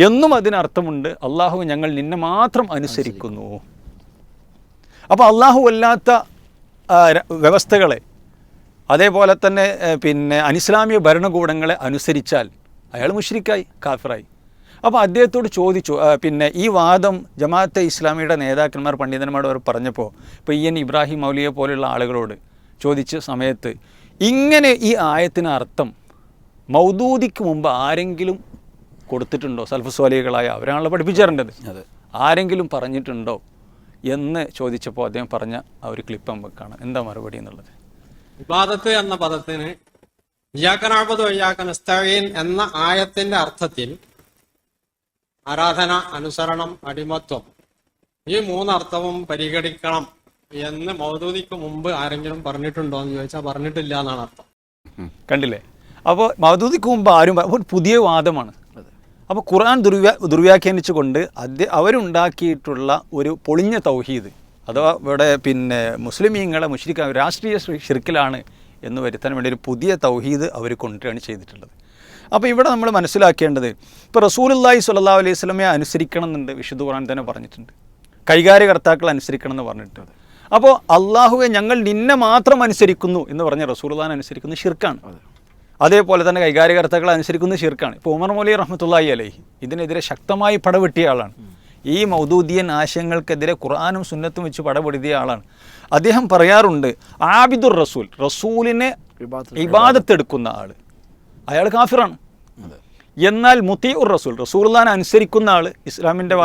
എന്നും അതിനർത്ഥമുണ്ട്, അള്ളാഹുവെ ഞങ്ങൾ നിന്നെ മാത്രം അനുസരിക്കുന്നു. അപ്പോൾ അള്ളാഹു അല്ലാത്ത വ്യവസ്ഥകളെ, അതേപോലെ തന്നെ അനിസ്ലാമിക ഭരണകൂടങ്ങളെ അനുസരിച്ചാൽ അയാൾ മുശ്രിക്കായി, കാഫിറായി. അപ്പോൾ അദ്ദേഹത്തോട് ചോദിച്ചു, ഈ വാദം ജമാഅത്തെ ഇസ്ലാമിയുടെ നേതാക്കന്മാർ, പണ്ഡിതന്മാർ അവർ പറഞ്ഞപ്പോൾ ഇപ്പോൾ EN ഇബ്രാഹിം മൗലിയെ പോലെയുള്ള ആളുകളോട് ചോദിച്ച സമയത്ത് ഇങ്ങനെ ഈ ആയത്തിന് അർത്ഥം മൗദൂദിക്ക് മുമ്പ് ആരെങ്കിലും കൊടുത്തിട്ടുണ്ടോ? സൽഫ് സ്വാലികളായ അവരാണല്ലോ പഠിപ്പിച്ചു തരേണ്ടത്, ആരെങ്കിലും പറഞ്ഞിട്ടുണ്ടോ എന്ന് ചോദിച്ചപ്പോൾ അദ്ദേഹം പറഞ്ഞ ആ ഒരു ക്ലിപ്പ് നമുക്കാണ്. എന്താ മറുപടി എന്നുള്ളത്? ഇബാദത്ത് എന്ന പദത്തിന് ഇയ്യാക നഅ്ബുദു വഇയ്യാക നസ്തഈൻ എന്ന ആയത്തിന്റെ അർത്ഥത്തിൽ ആരാധന, അനുസരണം, അടിമത്വം, ഈ 3 അർത്ഥവും പരിഗണിക്കണം എന്ന് മൗദൂദിക്ക് മുമ്പ് ആരെങ്കിലും പറഞ്ഞിട്ടുണ്ടോ എന്ന് ചോദിച്ചാൽ പറഞ്ഞിട്ടില്ല എന്നാണ് അർത്ഥം. കണ്ടില്ലേ? അപ്പോൾ മൗദൂദിക്ക് മുമ്പ് ആരും ഒരു പുതിയ വാദമാണ്. അപ്പോൾ ഖുർആൻ ദുർവ്യാഖ്യാനിച്ചുകൊണ്ട് അവരുണ്ടാക്കിയിട്ടുള്ള ഒരു പൊളിഞ്ഞ തൗഹീദ്, അഥവാ ഇവിടെ മുസ്ലിമീങ്ങളെ മുശ്രിക്ക രാഷ്ട്രീയ ഷിർക്കിലാണ് എന്ന് വരുത്താൻ വേണ്ടി ഒരു പുതിയ തൗഹീദ് അവർ കൊണ്ടുവരികയാണ് ചെയ്തിട്ടുള്ളത്. അപ്പോൾ ഇവിടെ നമ്മൾ മനസ്സിലാക്കേണ്ടത്, ഇപ്പോൾ റസൂലുള്ളാഹി സ്വല്ലല്ലാഹു അലൈഹി വസല്ലമയെ അനുസരിക്കണം എന്നുണ്ട്, വിശുദ്ധ ഖുർആൻ തന്നെ പറഞ്ഞിട്ടുണ്ട്. കൈകാര്യകർത്താക്കൾ അനുസരിക്കണം എന്ന് പറഞ്ഞിട്ടുണ്ട്. അപ്പോൾ അള്ളാഹുവെ ഞങ്ങൾ നിന്നെ മാത്രം അനുസരിക്കുന്നു എന്ന് പറഞ്ഞ റസൂലുള്ളാഹിനെ അനുസരിക്കുന്ന ഷിർക്കാണ്. അതേപോലെ തന്നെ കൈകാര്യകർത്താക്കളെ അനുസരിക്കുന്ന ഷിർക്കാണ്. ഇപ്പോൾ ഉമർ മൗലവി റഹ്മത്തുള്ളാഹി അലൈഹി ഇതിനെതിരെ ശക്തമായി പടവെട്ടിയ ആളാണ്. ഈ മൗദൂദിയൻ ആശയങ്ങൾക്കെതിരെ ഖുർആനും സുന്നത്തും വെച്ച് പടപെടുത്തിയ ആളാണ്. അദ്ദേഹം പറയാറുണ്ട്, ആബിദുർ റസൂൽ, റസൂലിനെ ഇബാദത്തെടുക്കുന്ന ആൾ, അയാൾ കാഫിറാണ്. എന്നാൽ മുതീഉർ റസൂൽ, റസൂലുള്ളാഹിനെ അനുസരിക്കുന്ന ആൾ ഇസ്ലാമിൻ്റെ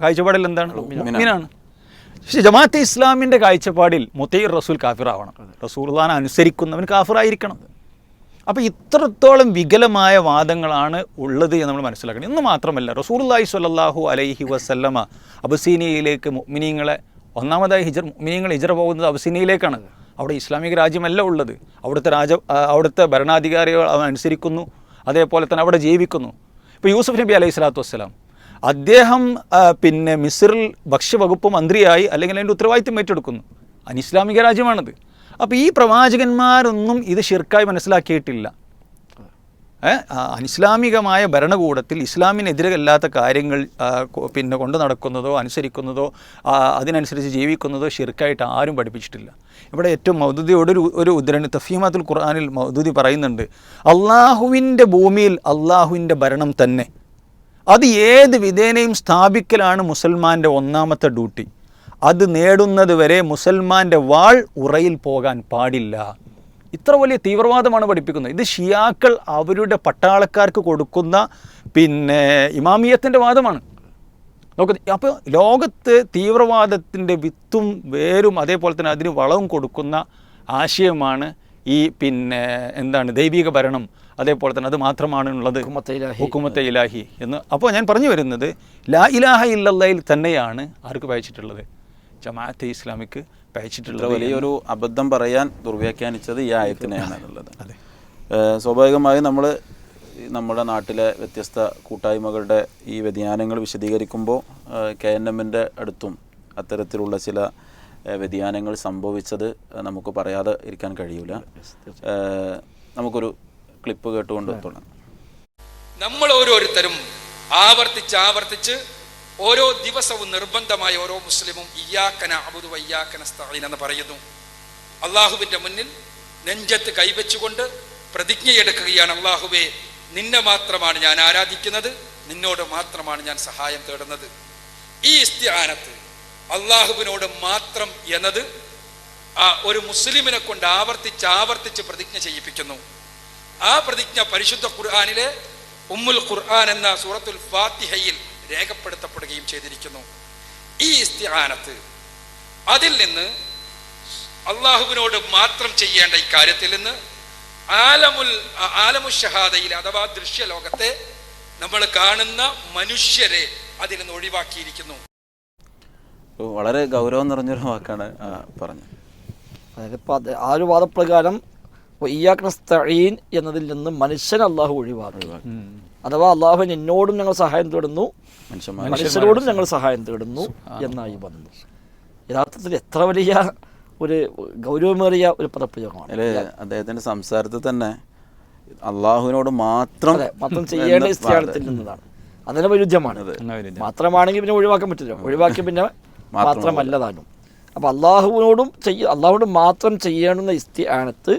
കാഴ്ചപ്പാടിൽ എന്താണ്? മുഅ്മിനാണ്. പക്ഷേ ജമാഅത്തെ ഇസ്ലാമിൻ്റെ കാഴ്ചപ്പാടിൽ മുതീഉർ റസൂൽ കാഫിറാവണം, റസൂലുള്ളാഹിനെ അനുസരിക്കുന്നവൻ കാഫിറായിരിക്കണം. അപ്പോൾ ഇത്രത്തോളം വികലമായ വാദങ്ങളാണ് ഉള്ളത് എന്ന് നമ്മൾ മനസ്സിലാക്കണം. ഇന്ന് മാത്രമല്ല, റസൂലുള്ളാഹി സ്വല്ലല്ലാഹു അലൈഹി വസല്ലമ അബസീനിയയിലേക്ക് മുഅ്മിനീങ്ങളെ ഒന്നാമതായി മുഅ്മിനീങ്ങൾ ഹിജ്റ പോകുന്നത് അബസീനിയയിലേക്കാണ്. അവിടെ ഇസ്ലാമിക രാജ്യമല്ല ഉള്ളത്. അവിടുത്തെ ഭരണാധികാരികൾ അനുസരിക്കുന്നു, അതേപോലെ തന്നെ അവിടെ ജീവിക്കുന്നു. ഇപ്പോൾ യൂസുഫ് നബി അലൈഹി സ്വലാത്തു വസ്സലാം അദ്ദേഹം മിസ്റിൽ ഭക്ഷ്യവകുപ്പ് മന്ത്രിയായി, അല്ലെങ്കിൽ അതിൻ്റെ ഉത്തരവാദിത്വം ഏറ്റെടുക്കുന്നു. അനിസ്ലാമിക രാജ്യമാണത്. അപ്പോൾ ഈ പ്രവാചകന്മാരൊന്നും ഇത് ഷിർക്കായി മനസ്സിലാക്കിയിട്ടില്ല. അനിസ്ലാമികമായ ഭരണകൂടത്തിൽ ഇസ്ലാമിനെതിരല്ലാത്ത കാര്യങ്ങൾ കൊണ്ടു നടക്കുന്നതോ അനുസരിക്കുന്നതോ അതിനനുസരിച്ച് ജീവിക്കുന്നതോ ഷിർക്കായിട്ട് ആരും പഠിപ്പിച്ചിട്ടില്ല. ഇവിടെ ഏറ്റവും മൗദൂദിയോട് ഒരു ഉദ്ധരണി തഫീമാത്തുൽ ഖുർആനിൽ മൗദൂദി പറയുന്നുണ്ട്, അള്ളാഹുവിൻ്റെ ഭൂമിയിൽ അള്ളാഹുവിൻ്റെ ഭരണം തന്നെ, അത് ഏത് വിധേനയും സ്ഥാപിക്കലാണ് മുസൽമാൻ്റെ ഒന്നാമത്തെ ഡ്യൂട്ടി. അത് നേടുന്നത് വരെ മുസൽമാൻ്റെ വാൾ ഉറയിൽ പോകാൻ പാടില്ല. ഇത്ര വലിയ തീവ്രവാദമാണ് പഠിപ്പിക്കുന്നത്. ഇത് ഷിയാക്കൾ അവരുടെ പട്ടാളക്കാർക്ക് കൊടുക്കുന്ന ഇമാമിയത്തിൻ്റെ വാദമാണ്. അപ്പോൾ ലോകത്ത് തീവ്രവാദത്തിൻ്റെ വിത്തും വേരും അതേപോലെ തന്നെ അതിന് വളവും കൊടുക്കുന്ന ആശയമാണ് ഈ ദൈവിക ഭരണം, അതേപോലെ തന്നെ അത് മാത്രമാണുള്ളത് ഹുക്കുമത്തെ ഇലാഹി എന്ന്. അപ്പോൾ ഞാൻ പറഞ്ഞു വരുന്നത്, ലാ ഇലാഹ ഇല്ലല്ലാഹിൽ തന്നെയാണ് ആർക്ക് പയച്ചിട്ടുള്ളത്? ജമാഅത്തെ ഇസ്ലാമിക്ക് പയച്ചിട്ടുള്ളത്. വലിയൊരു അബദ്ധം പറയാൻ ദുർവ്യാഖ്യാനിച്ചത് ഈ ആയത്തിനെയാണുള്ളത്. സ്വാഭാവികമായും നമ്മുടെ നാട്ടിലെ വ്യത്യസ്ത കൂട്ടായ്മകളുടെ ഈ വ്യതിയാനങ്ങൾ വിശദീകരിക്കുമ്പോൾ KNMൻ്റെ അടുത്തും അത്തരത്തിലുള്ള ചില വ്യതിയാനങ്ങൾ സംഭവിച്ചത് നമുക്ക് പറയാതെ ഇരിക്കാൻ കഴിയൂല. നമുക്കൊരു ക്ലിപ്പ് കേട്ടുകൊണ്ട് തുടങ്ങാം. നമ്മൾ ഓരോരുത്തരും ആവർത്തിച്ച് ഓരോ ദിവസവും നിർബന്ധമായി ഓരോ മുസ്ലിമും ഇയ്യാക നഅ്ബുദു വഇയ്യാക നസ്തഈൻ എന്ന് പറയുന്നു. അള്ളാഹുവിൻ്റെ മുന്നിൽ നെഞ്ചത്ത് കൈവച്ചുകൊണ്ട് പ്രതിജ്ഞയെടുക്കുകയാണ്, അള്ളാഹുവേ നിന്നെ മാത്രമാണ് ഞാൻ ആരാധിക്കുന്നത്, നിന്നോട് മാത്രമാണ് ഞാൻ സഹായം തേടുന്നത്. ഈ ഇസ്തിആനത്ത് അള്ളാഹുവിനോട് മാത്രം എന്നത് ഒരു മുസ്ലിമിനെ കൊണ്ട് ആവർത്തിച്ച് പ്രതിജ്ഞ ചെയ്യിപ്പിക്കുന്നു. ആ പ്രതിജ്ഞ പരിശുദ്ധ ഖുർആനിലെ ഉമ്മുൽ ഖുർആൻ എന്ന സൂറത്തുൽ ഫാത്തിഹയിൽ രേഖപ്പെടുത്തപ്പെടുകയും ചെയ്തിരിക്കുന്നു. ഈ ഇസ്തിആനത്ത് അതിൽ നിന്ന് അള്ളാഹുവിനോട് മാത്രം ചെയ്യേണ്ട ഈ കാര്യത്തിൽ നിന്ന് ആലമു ഷഹാദയിൽ അഥവാ ദൃശ്യലോകത്തെ നമ്മൾ കാണുന്ന മനുഷ്യരെ അതിൽ നിന്ന് ഒഴിവാക്കിയിരിക്കുന്നു. വളരെ ഗൗരവം നിറഞ്ഞൊരു വാക്കാണ് പറഞ്ഞത്. അതായത് ഇപ്പോൾ ആ ഒരു വാദപ്രകാരം ഇയ്യാക നസ്തഈൻ എന്നതിൽ നിന്ന് മനുഷ്യൻ അള്ളാഹു ഒഴിവാക്കി. അഥവാ അള്ളാഹു എന്നോടും ഞങ്ങൾ സഹായം തേടുന്നു, മനുഷ്യരോടും ഞങ്ങൾ സഹായം തേടുന്നു എന്നായി വന്നു. യഥാർത്ഥത്തിൽ എത്ര വലിയ ഒരു ഗൗരവമേറിയ ഒരു പദപ്രയോഗമാണ്. അദ്ദേഹത്തിന്റെ സംസാരത്തിൽ തന്നെ അള്ളാഹുവിനോട് മാത്രം ചെയ്യേണ്ട സ്ഥാനത്തിൽ നിന്നതാണ്. അതിന് വൈരുദ്ധ്യമാണ്. മാത്രമാണെങ്കിൽ പിന്നെ ഒഴിവാക്കാൻ പറ്റില്ല, ഒഴിവാക്കി പിന്നെ മാത്രമല്ല താനും. അപ്പോൾ അള്ളാഹുവിനോട് മാത്രം ചെയ്യണമെന്ന ഇസ്തിആനത്ത്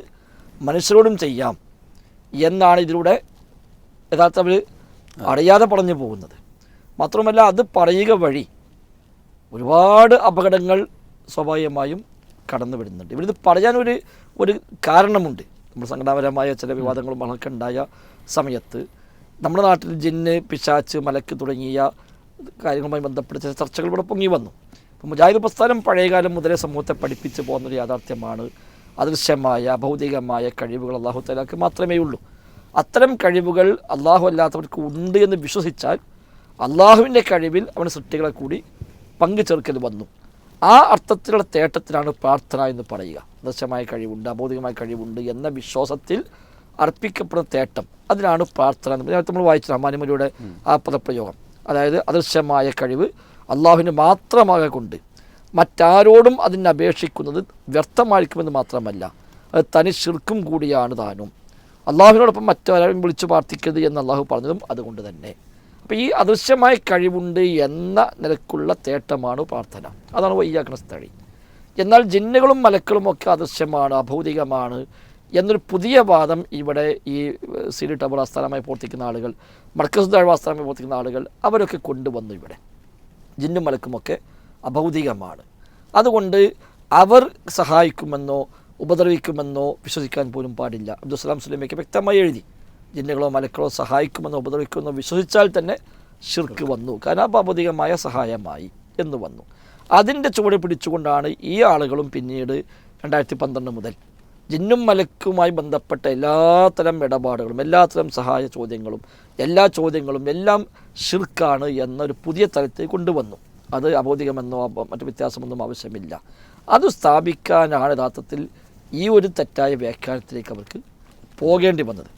മനുഷ്യരോടും ചെയ്യാം എന്നാണ് ഇതിലൂടെ യഥാർത്ഥ അവർ അറിയാതെ പറഞ്ഞു പോകുന്നത്. മാത്രമല്ല അത് പറയുക വഴി ഒരുപാട് അപകടങ്ങൾ സ്വാഭാവികമായും കടന്നു വരുന്നുണ്ട്. ഇവരിത് പറയാനൊരു കാരണമുണ്ട്. നമ്മൾ സംഘടനാപരമായ ചില വിവാദങ്ങളും വളർക്കെ ഉണ്ടായ സമയത്ത് നമ്മുടെ നാട്ടിൽ ജിന്ന്, പിശാച്ച്, മലക്ക് തുടങ്ങിയ കാര്യങ്ങളുമായി ബന്ധപ്പെട്ട ചില ചർച്ചകൾ ഇവിടെ പൊങ്ങി വന്നു. അപ്പോൾ മുജാഹിദ് പ്രസ്ഥാനം പഴയകാലം മുതലേ സമൂഹത്തെ പഠിപ്പിച്ച് പോകുന്നൊരു യാഥാർത്ഥ്യമാണ് അദൃശ്യമായ ഭൗതികമായ കഴിവുകൾ അള്ളാഹു തആലക്ക് മാത്രമേ ഉള്ളൂ. അത്തരം കഴിവുകൾ അള്ളാഹു അല്ലാത്തവർക്ക് ഉണ്ട് എന്ന് വിശ്വസിച്ചാൽ അള്ളാഹുവിൻ്റെ കഴിവിൽ അവൻ്റെ സൃഷ്ടികളെ കൂടി പങ്കുചേർക്കൽ വന്നു. ആ അർത്ഥത്തിലുള്ള തേട്ടത്തിലാണ് പ്രാർത്ഥന എന്ന് പറയുക. അദൃശ്യമായ കഴിവുണ്ട്, അഭൗതികമായ കഴിവുണ്ട് എന്ന വിശ്വാസത്തിൽ അർപ്പിക്കപ്പെടുന്ന തേട്ടം, അതിനാണ് പ്രാർത്ഥന എന്ന് പറഞ്ഞാൽ നമ്മൾ വായിച്ചു റഹ്മാനിമലയുടെ ആ പദപ്രയോഗം. അതായത് അദൃശ്യമായ കഴിവ് അള്ളാഹുവിന് മാത്രമാകെ കൊണ്ട് മറ്റാരോടും അതിനെ അപേക്ഷിക്കുന്നത് വ്യർത്ഥമായിരിക്കുമെന്ന് മാത്രമല്ല, അത് തനി ശിർക്കും കൂടിയാണ് താനും. അള്ളാഹുവിനോടൊപ്പം മറ്റാരും വിളിച്ചു പ്രാർത്ഥിക്കരുത് എന്ന് അള്ളാഹു പറഞ്ഞതും അതുകൊണ്ട് തന്നെ. അപ്പോൾ ഈ അദൃശ്യമായ കഴിവുണ്ട് എന്ന നിലക്കുള്ള തേട്ടമാണ് പ്രാർത്ഥന. അതാണ് ഇയ്യാക നസ്തഈൻ. എന്നാൽ ജിന്നുകളും മലക്കളും ഒക്കെ അദൃശ്യമാണ്, അഭൗതികമാണ് എന്നൊരു പുതിയ വാദം ഇവിടെ ഈ സിരി ടബർ ആസ്ഥാനമായി പ്രവർത്തിക്കുന്ന ആളുകൾ, മർക്കസ് ദഅ്വ ആസ്ഥാനമായി പ്രവർത്തിക്കുന്ന ആളുകൾ അവരൊക്കെ കൊണ്ടുവന്നു. ഇവിടെ ജിന്നും മലക്കുമൊക്കെ അഭൗതികമാണ്, അതുകൊണ്ട് അവർ സഹായിക്കുമെന്നോ ഉപദ്രവിക്കുമെന്നോ വിശ്വസിക്കാൻ പോലും പാടില്ല. അബ്ദുസ്സലാം സുലൈമിക്ക് വ്യക്തമായി എഴുതി, ജിന്നുകളോ മലക്കളോ സഹായിക്കുമെന്നോ ഉപദ്രവിക്കുമെന്നോ വിശ്വസിച്ചാൽ തന്നെ ശിർക്ക് വന്നു, കാരണം അഭൗതികമായ സഹായമായി എന്ന് വന്നു. അതിൻ്റെ ചുവട് പിടിച്ചുകൊണ്ടാണ് ഈ ആളുകളും പിന്നീട് 2012 മുതൽ ജിന്നും മലക്കുമായി ബന്ധപ്പെട്ട എല്ലാത്തരം ഇടപാടുകളും എല്ലാത്തരം സഹായ ചോദ്യങ്ങളും എല്ലാം ശിർക്കാണ് എന്നൊരു പുതിയ തലത്തിൽ കൊണ്ടുവന്നു. അത് അഭൗതികമെന്നോ മറ്റു വ്യത്യാസമൊന്നും ആവശ്യമില്ല. അത് സ്ഥാപിക്കാനാണ് യഥാർത്ഥത്തിൽ ഈ ഒരു തെറ്റായ വ്യാഖ്യാനത്തിലേക്ക് അവർക്ക് പോകേണ്ടി വന്നത്.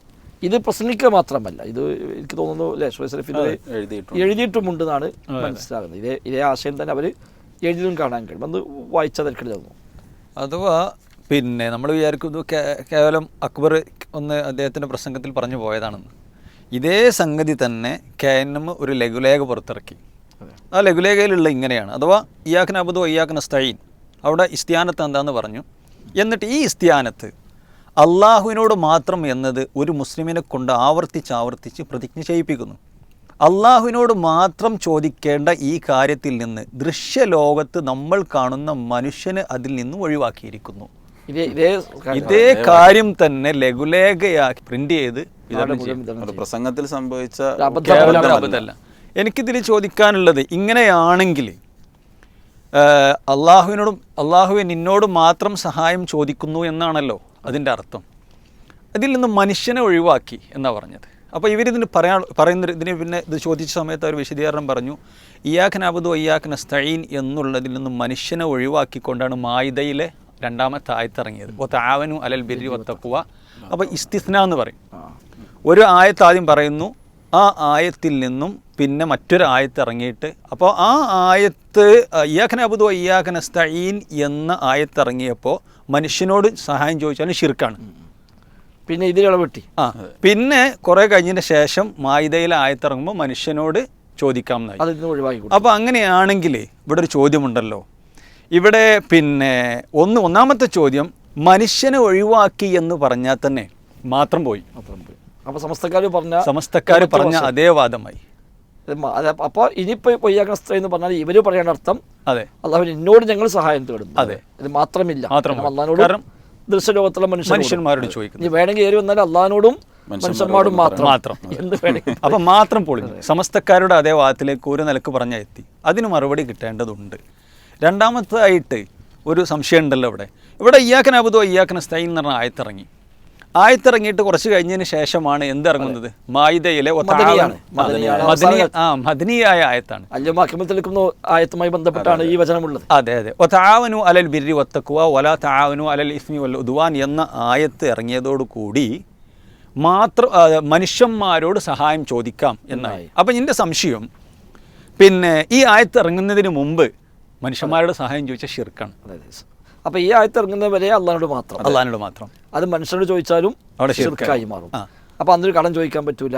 ഇത് പ്രസംഗിക്കുക മാത്രമല്ല, ഇത് എനിക്ക് തോന്നുന്നു അല്ലേ ഷുഹൈബ് എഴുതിയിട്ടുമുണ്ടെന്നാണ് മനസ്സിലാകുന്നത്. ഇതേ ആശയം തന്നെ അവർ എഴുതിയും കാണാൻ കഴിയും. അത് വായിച്ചാൽ തോന്നുന്നു. അഥവാ പിന്നെ നമ്മൾ വിചാരിക്കുന്നത് കേവലം അക്ബർ ഒന്ന് അദ്ദേഹത്തിൻ്റെ പ്രസംഗത്തിൽ പറഞ്ഞു പോയതാണെന്ന്. ഇതേ സംഗതി തന്നെ KNM ഒരു ലഘുലേഖ പുറത്തിറക്കി. ആ ലഘുലേഖയിലുള്ള ഇങ്ങനെയാണ്, അഥവാ ഇയ്യാക നഅ്ബുദു വഇയ്യാക നസ്തഈൻ, അവിടെ ഇസ്തിയാനത്ത് എന്താണെന്ന് പറഞ്ഞു. എന്നിട്ട് ഈ ഇസ്തിയാനത്ത് അള്ളാഹുവിനോട് മാത്രം എന്നത് ഒരു മുസ്ലിമിനെ കൊണ്ട് ആവർത്തിച്ച് പ്രതിജ്ഞ ചെയ്യിപ്പിക്കുന്നു. അള്ളാഹുവിനോട് മാത്രം ചോദിക്കേണ്ട ഈ കാര്യത്തിൽ നിന്ന് ദൃശ്യലോകത്ത് നമ്മൾ കാണുന്ന മനുഷ്യന് അതിൽ നിന്ന് ഒഴിവാക്കിയിരിക്കുന്നു. ഇതേ കാര്യം തന്നെ ലഘുലേഖയാക്കി പ്രിന്റ് ചെയ്ത് പ്രസംഗത്തിൽ സംഭവിച്ച അബദ്ധമല്ല. എനിക്കിതിൽ ചോദിക്കാനുള്ളത്, ഇങ്ങനെയാണെങ്കിൽ അള്ളാഹുവെ നിന്നോട് മാത്രം സഹായം ചോദിക്കുന്നു എന്നാണല്ലോ അതിൻ്റെ അർത്ഥം. അതിൽ നിന്ന് മനുഷ്യനെ ഒഴിവാക്കി എന്നാണ് പറഞ്ഞത്. അപ്പോൾ ഇവരിതിന് പറയുന്നതിന് പിന്നെ ഇത് ചോദിച്ച സമയത്ത് അവർ വിശദീകരണം പറഞ്ഞു, ഇയ്യാക നഅ്ബുദു വഇയ്യാക നസ്തഈൻ എന്നുള്ളതിൽ നിന്ന് മനുഷ്യനെ ഒഴിവാക്കിക്കൊണ്ടാണ് മാഇദയിലെ 2ാമത്തെ ആയത്ത് ഇറങ്ങിയത്. വതആവനു അലൽ ബിർരി വത്തഖ്വ. അപ്പോൾ ഇസ്തിസ്ന എന്ന് പറയും. ഒരു ആയത്ത് ആദ്യം പറയുന്നു, ആ ആയത്തിൽ നിന്നും പിന്നെ മറ്റൊരു ആയത്ത് ഇറങ്ങിയിട്ട്, അപ്പോൾ ആ ആയത്ത് ഇയ്യാക നഅ്ബുദു വഇയ്യാക നസ്തഈൻ എന്ന ആയത്ത് ഇറങ്ങിയപ്പോൾ മനുഷ്യനോട് സഹായം ചോദിച്ചാലും ശിർക്കാണ്. പിന്നെ ഇതിലളവെട്ടി പിന്നെ കുറേ കഴിഞ്ഞതിന് ശേഷം മാഇദയിലെ ആയത്തിറങ്ങുമ്പോൾ മനുഷ്യനോട് ചോദിക്കാമെന്നായി. അപ്പോൾ അങ്ങനെയാണെങ്കിൽ ഇവിടെ ഒരു ചോദ്യമുണ്ടല്ലോ. ഇവിടെ പിന്നെ ഒന്നാമത്തെ ചോദ്യം, മനുഷ്യനെ ഒഴിവാക്കി എന്ന് പറഞ്ഞാൽ തന്നെ മാത്രം പോയി. അപ്പോൾ സമസ്തക്കാർ പറഞ്ഞ അതേ വാദമായി. അപ്പോൾ ഇനിയിപ്പോൾ ഇയ്യാക നസ്തഈൻ എന്ന് പറഞ്ഞാൽ ഇവർ പറയേണ്ട അർത്ഥം, അതെ അല്ലാഹു എന്നോട് ഞങ്ങൾ സഹായം തേടുന്നു, അതെ ഇത് മാത്രമില്ല, അള്ളാഹിനോട് ദൃശ്യലോകത്തുള്ള മനുഷ്യന്മാരോട് ചോദിക്കുന്നു. ഇനി വേണമെങ്കിൽ ഏറി വന്നാൽ അള്ളാഹിനോടും മനുഷ്യന്മാരോടും മാത്രം എന്ത് വേണമെങ്കിൽ. അപ്പം മാത്രം പൊളിഞ്ഞു. സമസ്തക്കാരുടെ അതേ വാദത്തിലേക്ക് ഒരു നിലക്ക് പറഞ്ഞാൽ എത്തി. അതിന് മറുപടി കിട്ടേണ്ടതുണ്ട്. രണ്ടാമതായിട്ട് ഒരു സംശയം ഉണ്ടല്ലോ ഇവിടെ ഇയ്യാക നഅ്ബുദു വഇയ്യാക നസ്തഈൻ എന്ന് പറഞ്ഞ ആയത്തിറങ്ങി. ആയത്തിറങ്ങിയിട്ട് കുറച്ച് കഴിഞ്ഞതിന് ശേഷമാണ് എന്തിറങ്ങുന്നത്? മായിദയിലെ മദനിയായ ആയത്താണ്. ആയത്തുമായി ബന്ധപ്പെട്ടാണ് ഈ വചനമുള്ളത്. അതെ അതെ. ഒതാവനു അലൽ ബിർരി വത്തഖ്വ വലാ തആവനു അലൽ ഇസ്മി വൽ ഉദ്വാൻ എന്ന ആയത്ത് ഇറങ്ങിയതോടുകൂടി മാത്രം മനുഷ്യന്മാരോട് സഹായം ചോദിക്കാം എന്നായി. അപ്പം എൻ്റെ സംശയം, പിന്നെ ഈ ആയത്ത് ഇറങ്ങുന്നതിന് മുമ്പ് മനുഷ്യന്മാരോട് സഹായം ചോദിച്ച ഷിർക്കാണ്. അപ്പൊ ഈ ആയത്ത് ഇറങ്ങുന്നവരെ അള്ളാഹിനോട് മാത്രം, അത് മനുഷ്യരോട് ചോദിച്ചാലും അവിടെ ഷിർക്കായി മാറും. അപ്പൊ അന്നൊരു കടം ചോദിക്കാൻ പറ്റൂല,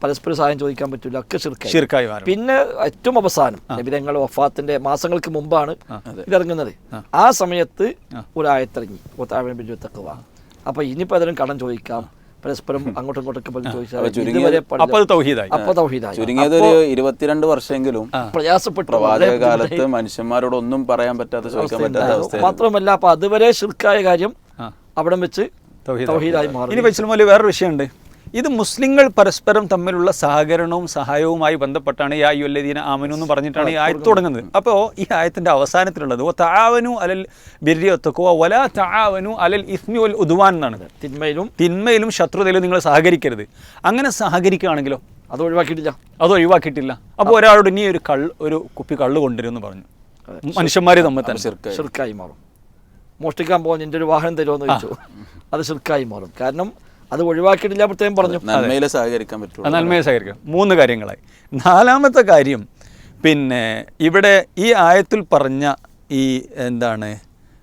പരസ്പര സഹായം ചോദിക്കാൻ പറ്റൂല, ഒക്കെ ഷിർക്കായി മാറും. പിന്നെ ഏറ്റവും അവസാനം നബി തങ്ങളുടെ വഫാത്തിന്റെ മാസങ്ങൾക്ക് മുമ്പാണ് ഇതിറങ്ങുന്നത്. ആ സമയത്ത് ഒരു ആയത്തിറങ്ങി തഖ്വ. അപ്പൊ ഇനിയിപ്പോ ഏതെങ്കിലും കടം ചോദിക്കാം, പരസ്പരം അങ്ങോട്ടും ഇങ്ങോട്ടൊക്കെ ചുരുങ്ങിയത് 22 വർഷമെങ്കിലും പ്രയാസപ്പെട്ടു കാലത്ത് മനുഷ്യന്മാരോടൊന്നും പറയാൻ പറ്റാത്ത, ചോദിക്കാൻ പറ്റാത്ത അവസ്ഥ. മാത്രമല്ല അപ്പൊ അതുവരെ ശിർക്കായ കാര്യം അവിടെ വെച്ച് തൗഹീദായി മാറി. ഇനി വെച്ചാൽ വേറൊരു വിഷയമുണ്ട്. ഇത് മുസ്ലിങ്ങൾ പരസ്പരം തമ്മിലുള്ള സഹകരണവും സഹായവുമായി ബന്ധപ്പെട്ടാണ് യാ അയ്യുഹല്ലദീന ആമനു എന്ന് പറഞ്ഞിട്ടാണ് ഈ ആയത്ത് തുടങ്ങുന്നത്. അപ്പോൾ ഈ ആയത്തിന്റെ അവസാനത്തിലുള്ളത് തആവനു അലൽ ബിർരി വത്തഖ്വ വലാ തആവനു അലൽ ഇസ്മി വൽ ഉദ്വാൻ എന്നാണ്. തിന്മയിലും ശത്രുതയിലും നിങ്ങൾ സഹകരിക്കരുത്. അങ്ങനെ സഹകരിക്കുകയാണെങ്കിലോ അത് ഒഴിവാക്കിയിട്ടില്ല. അപ്പോൾ ഒരാളോട് ഇനി ഒരു കുപ്പി കള്ള് കൊണ്ടുവരുമെന്ന് പറഞ്ഞു. മനുഷ്യന്മാർ തമ്മിൽ തന്നെ ശിർക്കായി മാറും. മോഷ്ടിക്കാൻ പോകാൻ നിന്റെ ഒരു വാഹനം തരുമെന്ന് ചോദിച്ചു, അത് ശിർക്കായി മാറും. കാരണം അത് ഒഴിവാക്കിയിട്ടില്ല, പ്രത്യേകം പറഞ്ഞു. നന്മയിലെ സഹകരിക്കാൻ പറ്റും. 3 കാര്യങ്ങളായി. 4ാമത്തെ കാര്യം, പിന്നെ ഇവിടെ ഈ ആയത്തിൽ പറഞ്ഞ ഈ എന്താണ്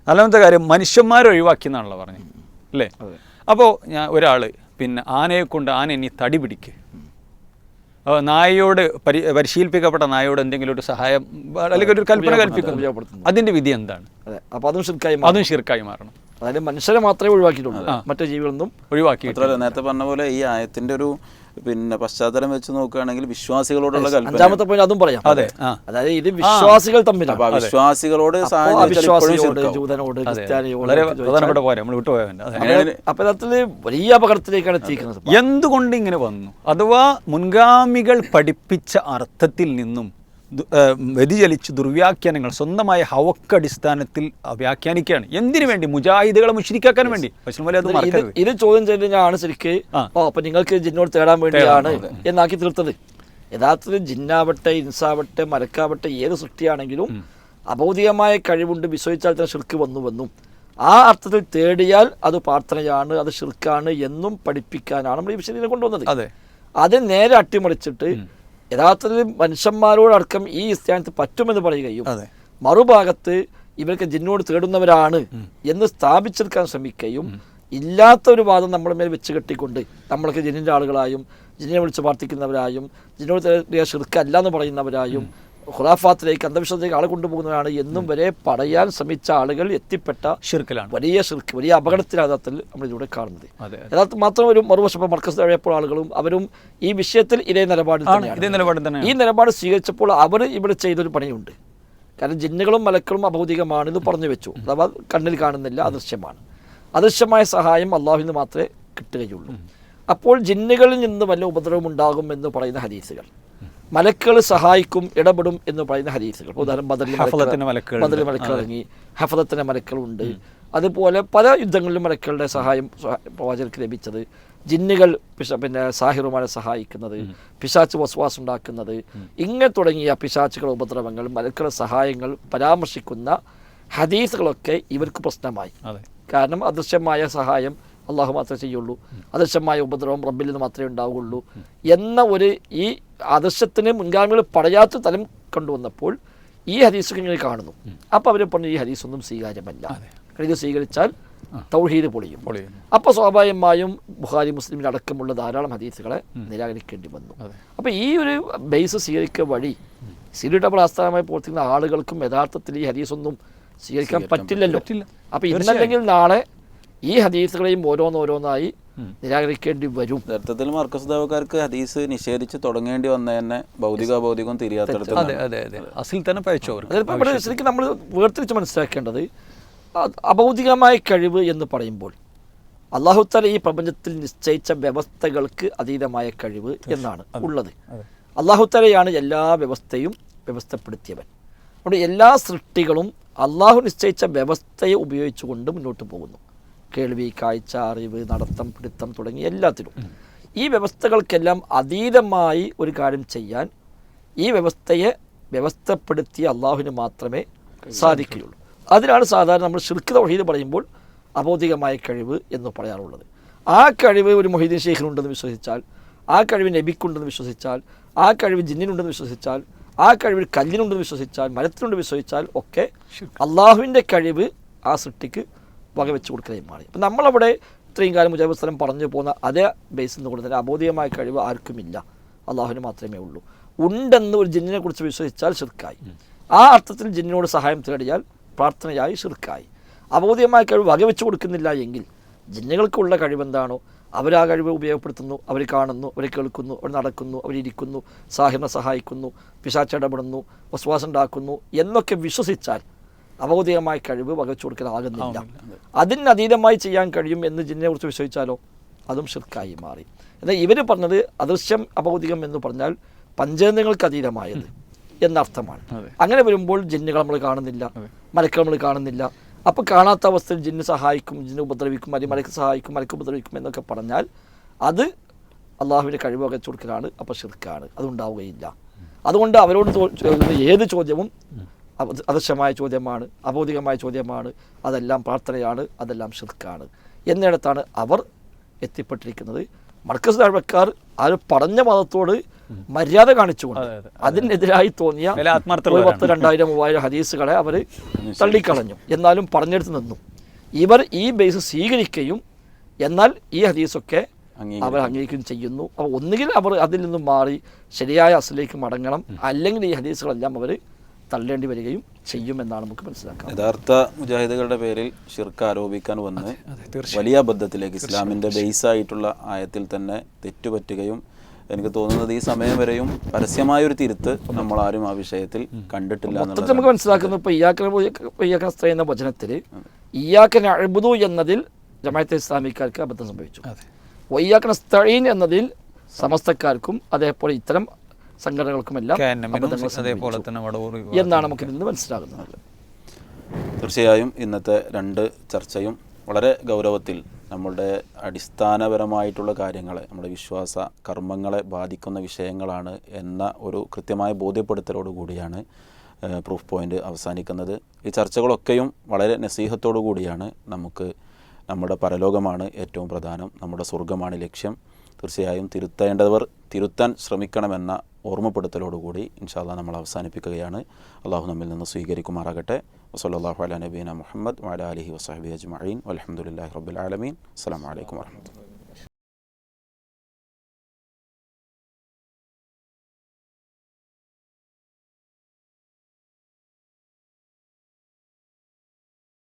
4ാമത്തെ കാര്യം, മനുഷ്യന്മാരെ ഒഴിവാക്കി എന്നാണല്ലോ പറഞ്ഞത് അല്ലേ? അപ്പോൾ ഒരാൾ പിന്നെ ആനയെ കൊണ്ട് ആന ഇനി തടി പിടിക്കുക, നായയോട് പരിശീലിപ്പിക്കപ്പെട്ട നായയോട് എന്തെങ്കിലും ഒരു സഹായം അല്ലെങ്കിൽ ഒരു കൽപ്പന കൽപ്പിക്കുന്നു, അതിന്റെ വിധി എന്താണ്? അപ്പോൾ അതും ഷിർക്കായി മാറണം. അതായത് മനുഷ്യരെ മാത്രമേ ഒഴിവാക്കിയിട്ടുള്ളൂ, മറ്റു ജീവികളൊന്നും ഒഴിവാക്കി. നേരത്തെ പറഞ്ഞ പോലെ ഈ ആയത്തിന്റെ ഒരു പശ്ചാത്തലം വെച്ച് നോക്കുകയാണെങ്കിൽ വിശ്വാസികളോടുള്ള കൽപ്പന. 5ാമത്തെ പോയിന്റ് അതും പറയാം. അതെ, അതായത് ഇത് വിശ്വാസികൾ തമ്മിലാണ്. വിശ്വാസികളോട് ജൂതനോട്, ക്രിസ്ത്യാനിയോട്. അപ്പൊ യഥാർത്ഥത്തിൽ വലിയ അപകടത്തിലേക്കാണ് എത്തിക്കുന്നത്. എന്തുകൊണ്ട് ഇങ്ങനെ വന്നു? അഥവാ മുൻഗാമികൾ പഠിപ്പിച്ച അർത്ഥത്തിൽ നിന്നും വ്യതിചലിച്ച് ദുർവ്യാഖ്യാനങ്ങൾ സ്വന്തമായ ഹവക്കടിസ്ഥാനത്തിൽ വ്യാഖ്യാനിക്കുകയാണ്. എന്തിനു വേണ്ടി? മുജാഹിദുകളെ മുശ്രിക്കാക്കാൻ വേണ്ടി. ഇത് ചോദ്യം ചെയ്തതിനാണ് ശരിക്ക് അപ്പൊ നിങ്ങൾക്ക് ജിന്നോട് തേടാൻ വേണ്ടിയാണ് എന്നാക്കി തീർത്തത്. യഥാർത്ഥത്തിൽ ജിന്നാവട്ടെ, ഇൻസാവട്ടെ, മലക്കാവട്ടെ, ഏത് സൃഷ്ടിയാണെങ്കിലും അഭൗതികമായ കഴിവുണ്ട്, വിശ്വസിച്ചാൽ തന്നെ ഷിർക്ക് വന്നുവെന്നും ആ അർത്ഥത്തിൽ തേടിയാൽ അത് പ്രാർത്ഥനയാണ്, അത് ഷിർക്കാണ് എന്നും പഠിപ്പിക്കാനാണ് നമ്മൾ ഈ വിഷയം കൊണ്ടുവന്നത്. അത് നേരെ അട്ടിമറിച്ചിട്ട് യഥാർത്ഥത്തിൽ മനുഷ്യന്മാരോടക്കം ഈ സ്ഥാനത്ത് പറ്റുമെന്ന് പറയുകയും മറുഭാഗത്ത് ഇവർക്ക് ജിന്നോട് തേടുന്നവരാണ് എന്ന് സ്ഥാപിച്ചെടുക്കാൻ ശ്രമിക്കുകയും ഇല്ലാത്ത ഒരു വാദം നമ്മുടെ മേൽ വെച്ച് കെട്ടിക്കൊണ്ട് നമ്മൾക്ക് ജിന്നിൻ്റെ ആളുകളായും ജിന്നിനെ വിളിച്ച് പ്രാർത്ഥിക്കുന്നവരായും ജിന്നോട് തേടിയ ഷിർക്ക് എന്ന് പറയുന്നവരായും ഖുറാഫാത്തിലേക്ക്, അന്ധവിശ്വാസത്തിലേക്ക് ആളെ കൊണ്ടുപോകുന്നവരാണ് എന്നും വരെ പറയാൻ ശ്രമിച്ച ആളുകൾ എത്തിപ്പെട്ട ഷിർക്കിലാണ്, വലിയ ഷിർക്ക്, വലിയ അപകടത്തിലാകത്തിൽ നമ്മൾ ഇതിലൂടെ കാണുന്നത്. യഥാർത്ഥം മാത്രം ഒരു മറുവശം മർക്കസ് തഴയപ്പോൾ ആളുകളും അവരും ഈ വിഷയത്തിൽ ഇതേ നിലപാടിൽ തന്നെയാണ്. ഈ നിലപാട് സ്വീകരിച്ചപ്പോൾ അവർ ഇവിടെ ചെയ്തൊരു പണിയുണ്ട്. കാരണം ജിന്നുകളും മലക്കളും അഭൗതികമാണ് ഇത് പറഞ്ഞു വെച്ചു. അഥവാ കണ്ണിൽ കാണുന്നില്ല, അദൃശ്യമാണ്. അദൃശ്യമായ സഹായം അള്ളാഹുവിൽ നിന്ന് മാത്രമേ കിട്ടുകയുള്ളൂ. അപ്പോൾ ജിന്നുകളിൽ നിന്ന് വല്ല ഉപദ്രവം ഉണ്ടാകും എന്ന് പറയുന്ന ഹദീസുകൾ, മലക്കുകൾ സഹായിക്കും, ഇടപെടും എന്ന് പറയുന്ന ഹദീസുകൾ, ഉദാഹരണം ബദറിൽ മലക്കുകൾ ഇറങ്ങി, ഹഫദത്തിന്റെ മലക്കളുണ്ട്. അതുപോലെ പല യുദ്ധങ്ങളിലും മലക്കളുടെ സഹായം പ്രവാചകർക്ക് ലഭിച്ചത്, ജിന്നുകൾ സാഹിറുമാരെ സഹായിക്കുന്നത്, പിശാച്ച് വസ്വാസ് ഉണ്ടാക്കുന്നത്, ഇങ്ങനെ തുടങ്ങിയ പിശാച്ചുകളുടെ ഉപദ്രവങ്ങൾ, മലക്കളുടെ സഹായങ്ങൾ പരാമർശിക്കുന്ന ഹദീസുകളൊക്കെ ഇവർക്ക് പ്രശ്നമായി. കാരണം അദൃശ്യമായ സഹായം അള്ളാഹു മാത്രമേ ചെയ്യുള്ളൂ, അദൃശ്യമായ ഉപദ്രവം റബ്ബിൽ നിന്ന് മാത്രമേ ഉണ്ടാവുകയുള്ളൂ എന്ന ഒരു ഈ ആദർശത്തിന് മുൻഗാമികൾ പറയാത്ത തലം കൊണ്ടുവന്നപ്പോൾ ഈ ഹദീസ് ഇങ്ങനെ കാണുന്നു. അപ്പോൾ അവർ പറഞ്ഞു ഈ ഹദീസ് ഒന്നും സ്വീകാര്യമല്ല, ഇത് സ്വീകരിച്ചാൽ തൗഹീദ് പൊളിയും. അപ്പോൾ സ്വാഭാവികമായും ബുഖാരി മുസ്ലിമിൽ അടക്കമുള്ള ധാരാളം ഹദീസുകളെ നിരാകരിക്കേണ്ടി വന്നു. അപ്പോൾ ഈ ഒരു ബേസ് സ്വീകരിക്കുക വഴി സിലിട്ടപ്പോൾ ആസ്ഥാനമായി പ്രവർത്തിക്കുന്ന ആളുകൾക്കും യഥാർത്ഥത്തിൽ ഈ ഹദീസൊന്നും സ്വീകരിക്കാൻ പറ്റില്ലല്ലോ. അപ്പോൾ ഇന്നല്ലെങ്കിൽ നാളെ ഈ ഹദീസുകളെയും ഓരോന്നോരോന്നായി നിരാകരിക്കേണ്ടി വരും. യഥാർത്ഥത്തിൽ മർക്കസ് ദാവക്കാർക്ക് ഹദീസ് നിഷേധിച്ച് തുടങ്ങേണ്ടി വന്ന തന്നെ ഭൗതികം തിരിയാത്തടത്ത് ശരിക്കും നമ്മൾ വേർതിരിച്ച് മനസ്സിലാക്കേണ്ടത് അഭൗതികമായ കഴിവ് എന്ന് പറയുമ്പോൾ അല്ലാഹു തആല ഈ പ്രപഞ്ചത്തിൽ നിശ്ചയിച്ച വ്യവസ്ഥകൾക്ക് അതീതമായ കഴിവ് എന്നാണ് ഉള്ളത്. അല്ലാഹു തആലയാണ് എല്ലാ വ്യവസ്ഥയും വ്യവസ്ഥപ്പെടുത്തിയവൻ. അതുകൊണ്ട് എല്ലാ സൃഷ്ടികളും അള്ളാഹു നിശ്ചയിച്ച വ്യവസ്ഥയെ ഉപയോഗിച്ചുകൊണ്ട് മുന്നോട്ട് പോകുന്നു. കേൾവി, കാഴ്ച, അറിവ്, നടത്തം, പിടുത്തം തുടങ്ങി എല്ലാത്തിലും. ഈ വ്യവസ്ഥകൾക്കെല്ലാം അതീതമായി ഒരു കാര്യം ചെയ്യാൻ ഈ വ്യവസ്ഥയെ വ്യവസ്ഥപ്പെടുത്തിയ അള്ളാഹുവിന് മാത്രമേ സാധിക്കുകയുള്ളൂ. അതിനാണ് സാധാരണ നമ്മൾ ശിർക്ക് തൗഹീദ് പറയുമ്പോൾ അബൗദികമായ കഴിവ് എന്ന് പറയാറുള്ളത്. ആ കഴിവ് ഒരു മൊഹീദ്ദീൻ ഷെയ്ഖിനുണ്ടെന്ന് വിശ്വസിച്ചാൽ, ആ കഴിവ് നബിക്കുണ്ടെന്ന് വിശ്വസിച്ചാൽ, ആ കഴിവ് ജിന്നിനുണ്ടെന്ന് വിശ്വസിച്ചാൽ, ആ കഴിവ് കല്ലിനുണ്ടെന്ന് വിശ്വസിച്ചാൽ, മരത്തിനുണ്ടെന്ന് വിശ്വസിച്ചാൽ ഒക്കെ അള്ളാഹുവിൻ്റെ കഴിവ് ആ സൃഷ്ടിക്ക് വകവെച്ച് കൊടുക്കുകയും മാറി. അപ്പം നമ്മളവിടെ ഇത്രയും കാലം മുജാഹിദ് സ്ഥലം പറഞ്ഞു പോകുന്ന അതേ ബേസിൽ നിന്ന് കൊണ്ട് തന്നെ അബോധികമായ കഴിവ് ആർക്കുമില്ല, അള്ളാഹുവിന് മാത്രമേ ഉള്ളൂ. ഉണ്ടെന്ന് ഒരു ജിന്നിനെ കുറിച്ച് വിശ്വസിച്ചാൽ ഷിർക്കായി. ആ അർത്ഥത്തിൽ ജിന്നിനോട് സഹായം തേടിയാൽ പ്രാർത്ഥനയായി ഷിർക്കായി. അബോധികമായ കഴിവ് വകവെച്ച് കൊടുക്കുന്നില്ല എങ്കിൽ ജിന്നുകൾക്കുള്ള കഴിവെന്താണോ അവരാ കഴിവ് ഉപയോഗപ്പെടുത്തുന്നു, അവർ കാണുന്നു, അവർ കേൾക്കുന്നു, അവർ നടക്കുന്നു, അവരിയ്ക്കുന്നു, സാഹിറിനെ സഹായിക്കുന്നു, പിശാചിടപെടുന്നു, വസ്വാസം ഉണ്ടാക്കുന്നു എന്നൊക്കെ വിശ്വസിച്ചാൽ അബൗദികമായ കഴിവ് വകവെച്ചു കൊടുക്കലാകുന്നില്ല. അതിനതീതമായി ചെയ്യാൻ കഴിയും എന്ന് ജിന്നിനെ കുറിച്ച് വിശ്വസിച്ചാലോ അതും ഷിർക്കായി മാറി. എന്നാൽ ഇവർ പറഞ്ഞത് അദൃശ്യം അബൗദികം എന്ന് പറഞ്ഞാൽ പഞ്ചേന്ദ്രിയങ്ങൾക്ക് അതീതമായത് എന്നർത്ഥമാണ്. അങ്ങനെ വരുമ്പോൾ ജിന്നുകൾ നമ്മൾ കാണുന്നില്ല, മലക്കൾ നമ്മൾ കാണുന്നില്ല. അപ്പോൾ കാണാത്ത അവസ്ഥയിൽ ജിന്ന് സഹായിക്കും, ജിന്ന് ഉപദ്രവിക്കും, അല്ലെങ്കിൽ മലക്ക് സഹായിക്കും, മലക്ക് ഉപദ്രവിക്കും എന്നൊക്കെ പറഞ്ഞാൽ അത് അള്ളാഹുവിൻ്റെ കഴിവ് വകച്ചു കൊടുക്കലാണ്, അപ്പോൾ ഷിർക്കാണ്, അതുണ്ടാവുകയില്ല. അതുകൊണ്ട് അവരോട് ഏത് ചോദ്യവും അദൃശ്യമായ ചോദ്യമാണ്, അബൗദികമായ ചോദ്യമാണ്, അതെല്ലാം പ്രാർത്ഥനയാണ്, അതെല്ലാം ഷിർക്കാണ് എന്നിടത്താണ് അവർ എത്തിപ്പെട്ടിരിക്കുന്നത്. മർക്കസ് ദഅവക്കാർ അത് പറഞ്ഞ മതത്തോട് മര്യാദ കാണിച്ചുകൊണ്ട് അതിനെതിരായി തോന്നിയ 10, 2000, 3000 ഹദീസുകളെ അവർ തള്ളിക്കളഞ്ഞു. എന്നാലും പറഞ്ഞെടുത്ത് നിന്നു. ഇവർ ഈ ബേസ് സ്വീകരിക്കുകയും എന്നാൽ ഈ ഹദീസൊക്കെ അവർ അംഗീകരിക്കുകയും ചെയ്യുന്നു. അപ്പോൾ ഒന്നുകിൽ അവർ അതിൽ നിന്നും മാറി ശരിയായ അസലിലേക്ക് മടങ്ങണം, അല്ലെങ്കിൽ ഈ ഹദീസുകളെല്ലാം അവർ തള്ളേണ്ടി വരികയും ചെയ്യുമെന്നാണ് നമുക്ക് മനസ്സിലാക്കാം. യഥാർത്ഥ മുജാഹിദുകളുടെ പേരിൽ ഷിർക്ക് ആരോപിക്കാൻ വന്ന് വലിയ അബദ്ധത്തിലേക്ക് ഇസ്ലാമിൻ്റെ ബേസായിട്ടുള്ള ആയത്തിൽ തന്നെ തെറ്റുപറ്റുകയും എനിക്ക് തോന്നുന്നത് ഈ സമയം വരെയും പരസ്യമായൊരു തിരുത്ത് നമ്മളാരും ആ വിഷയത്തിൽ കണ്ടിട്ടില്ല എന്നുള്ളത് നമുക്ക് മനസ്സിലാക്കുന്നു. ഇപ്പോൾ ഇയ്യാക നസ്തഈൻ എന്ന വചനത്തിൽ ഇയ്യാക നഅ്ബുദു എന്നതിൽ ജമാഅത്തെ ഇസ്ലാമിക്കാർക്ക് അബദ്ധം സംഭവിച്ചു. ഇയ്യാക നസ്തഈൻ എന്നതിൽ സമസ്തക്കാർക്കും അതേപോലെ ഇത്തരം സംഘടനകൾക്കുമെല്ലാം എന്നാണ് നമുക്ക് ഇതിൽ നിന്ന് മനസ്സിലാകുന്നത്. തീർച്ചയായും ഇന്നത്തെ 2 ചർച്ചയും വളരെ ഗൗരവത്തിൽ നമ്മളുടെ അടിസ്ഥാനപരമായിട്ടുള്ള കാര്യങ്ങളെ, നമ്മുടെ വിശ്വാസ കർമ്മങ്ങളെ ബാധിക്കുന്ന വിഷയങ്ങളാണ് എന്ന ഒരു കൃത്യമായ ബോധ്യപ്പെടുത്തലോടുകൂടിയാണ് പ്രൂഫ് പോയിൻ്റ് അവസാനിക്കുന്നത്. ഈ ചർച്ചകളൊക്കെയും വളരെ നസീഹത്തോടു കൂടിയാണ്. നമുക്ക് നമ്മുടെ പരലോകമാണ് ഏറ്റവും പ്രധാനം, നമ്മുടെ സ്വർഗമാണ് ലക്ഷ്യം. തീർച്ചയായും തിരുത്തേണ്ടവർ തിരുത്താൻ ശ്രമിക്കണമെന്ന ഓർമ്മപ്പെടുത്തലോടുകൂടി ഇൻഷാ അല്ലാഹ് നമ്മൾ അവസാനിപ്പിക്കുകയാണ്. അള്ളാഹു നമ്മിൽ നിന്ന് സ്വീകരിക്കുമാറാകട്ടെ. വസല്ലല്ലാഹു അലാ നബീന മുഹമ്മദ് വഅലാ ആലിഹി വസഹ്ബിഹി അജ്മഈൻ വൽഹംദുലില്ലാഹി റബ്ബിൽ ആലമീൻ. അസ്സലാമു അലൈക്കും വറഹ്മത്തുള്ളാഹി.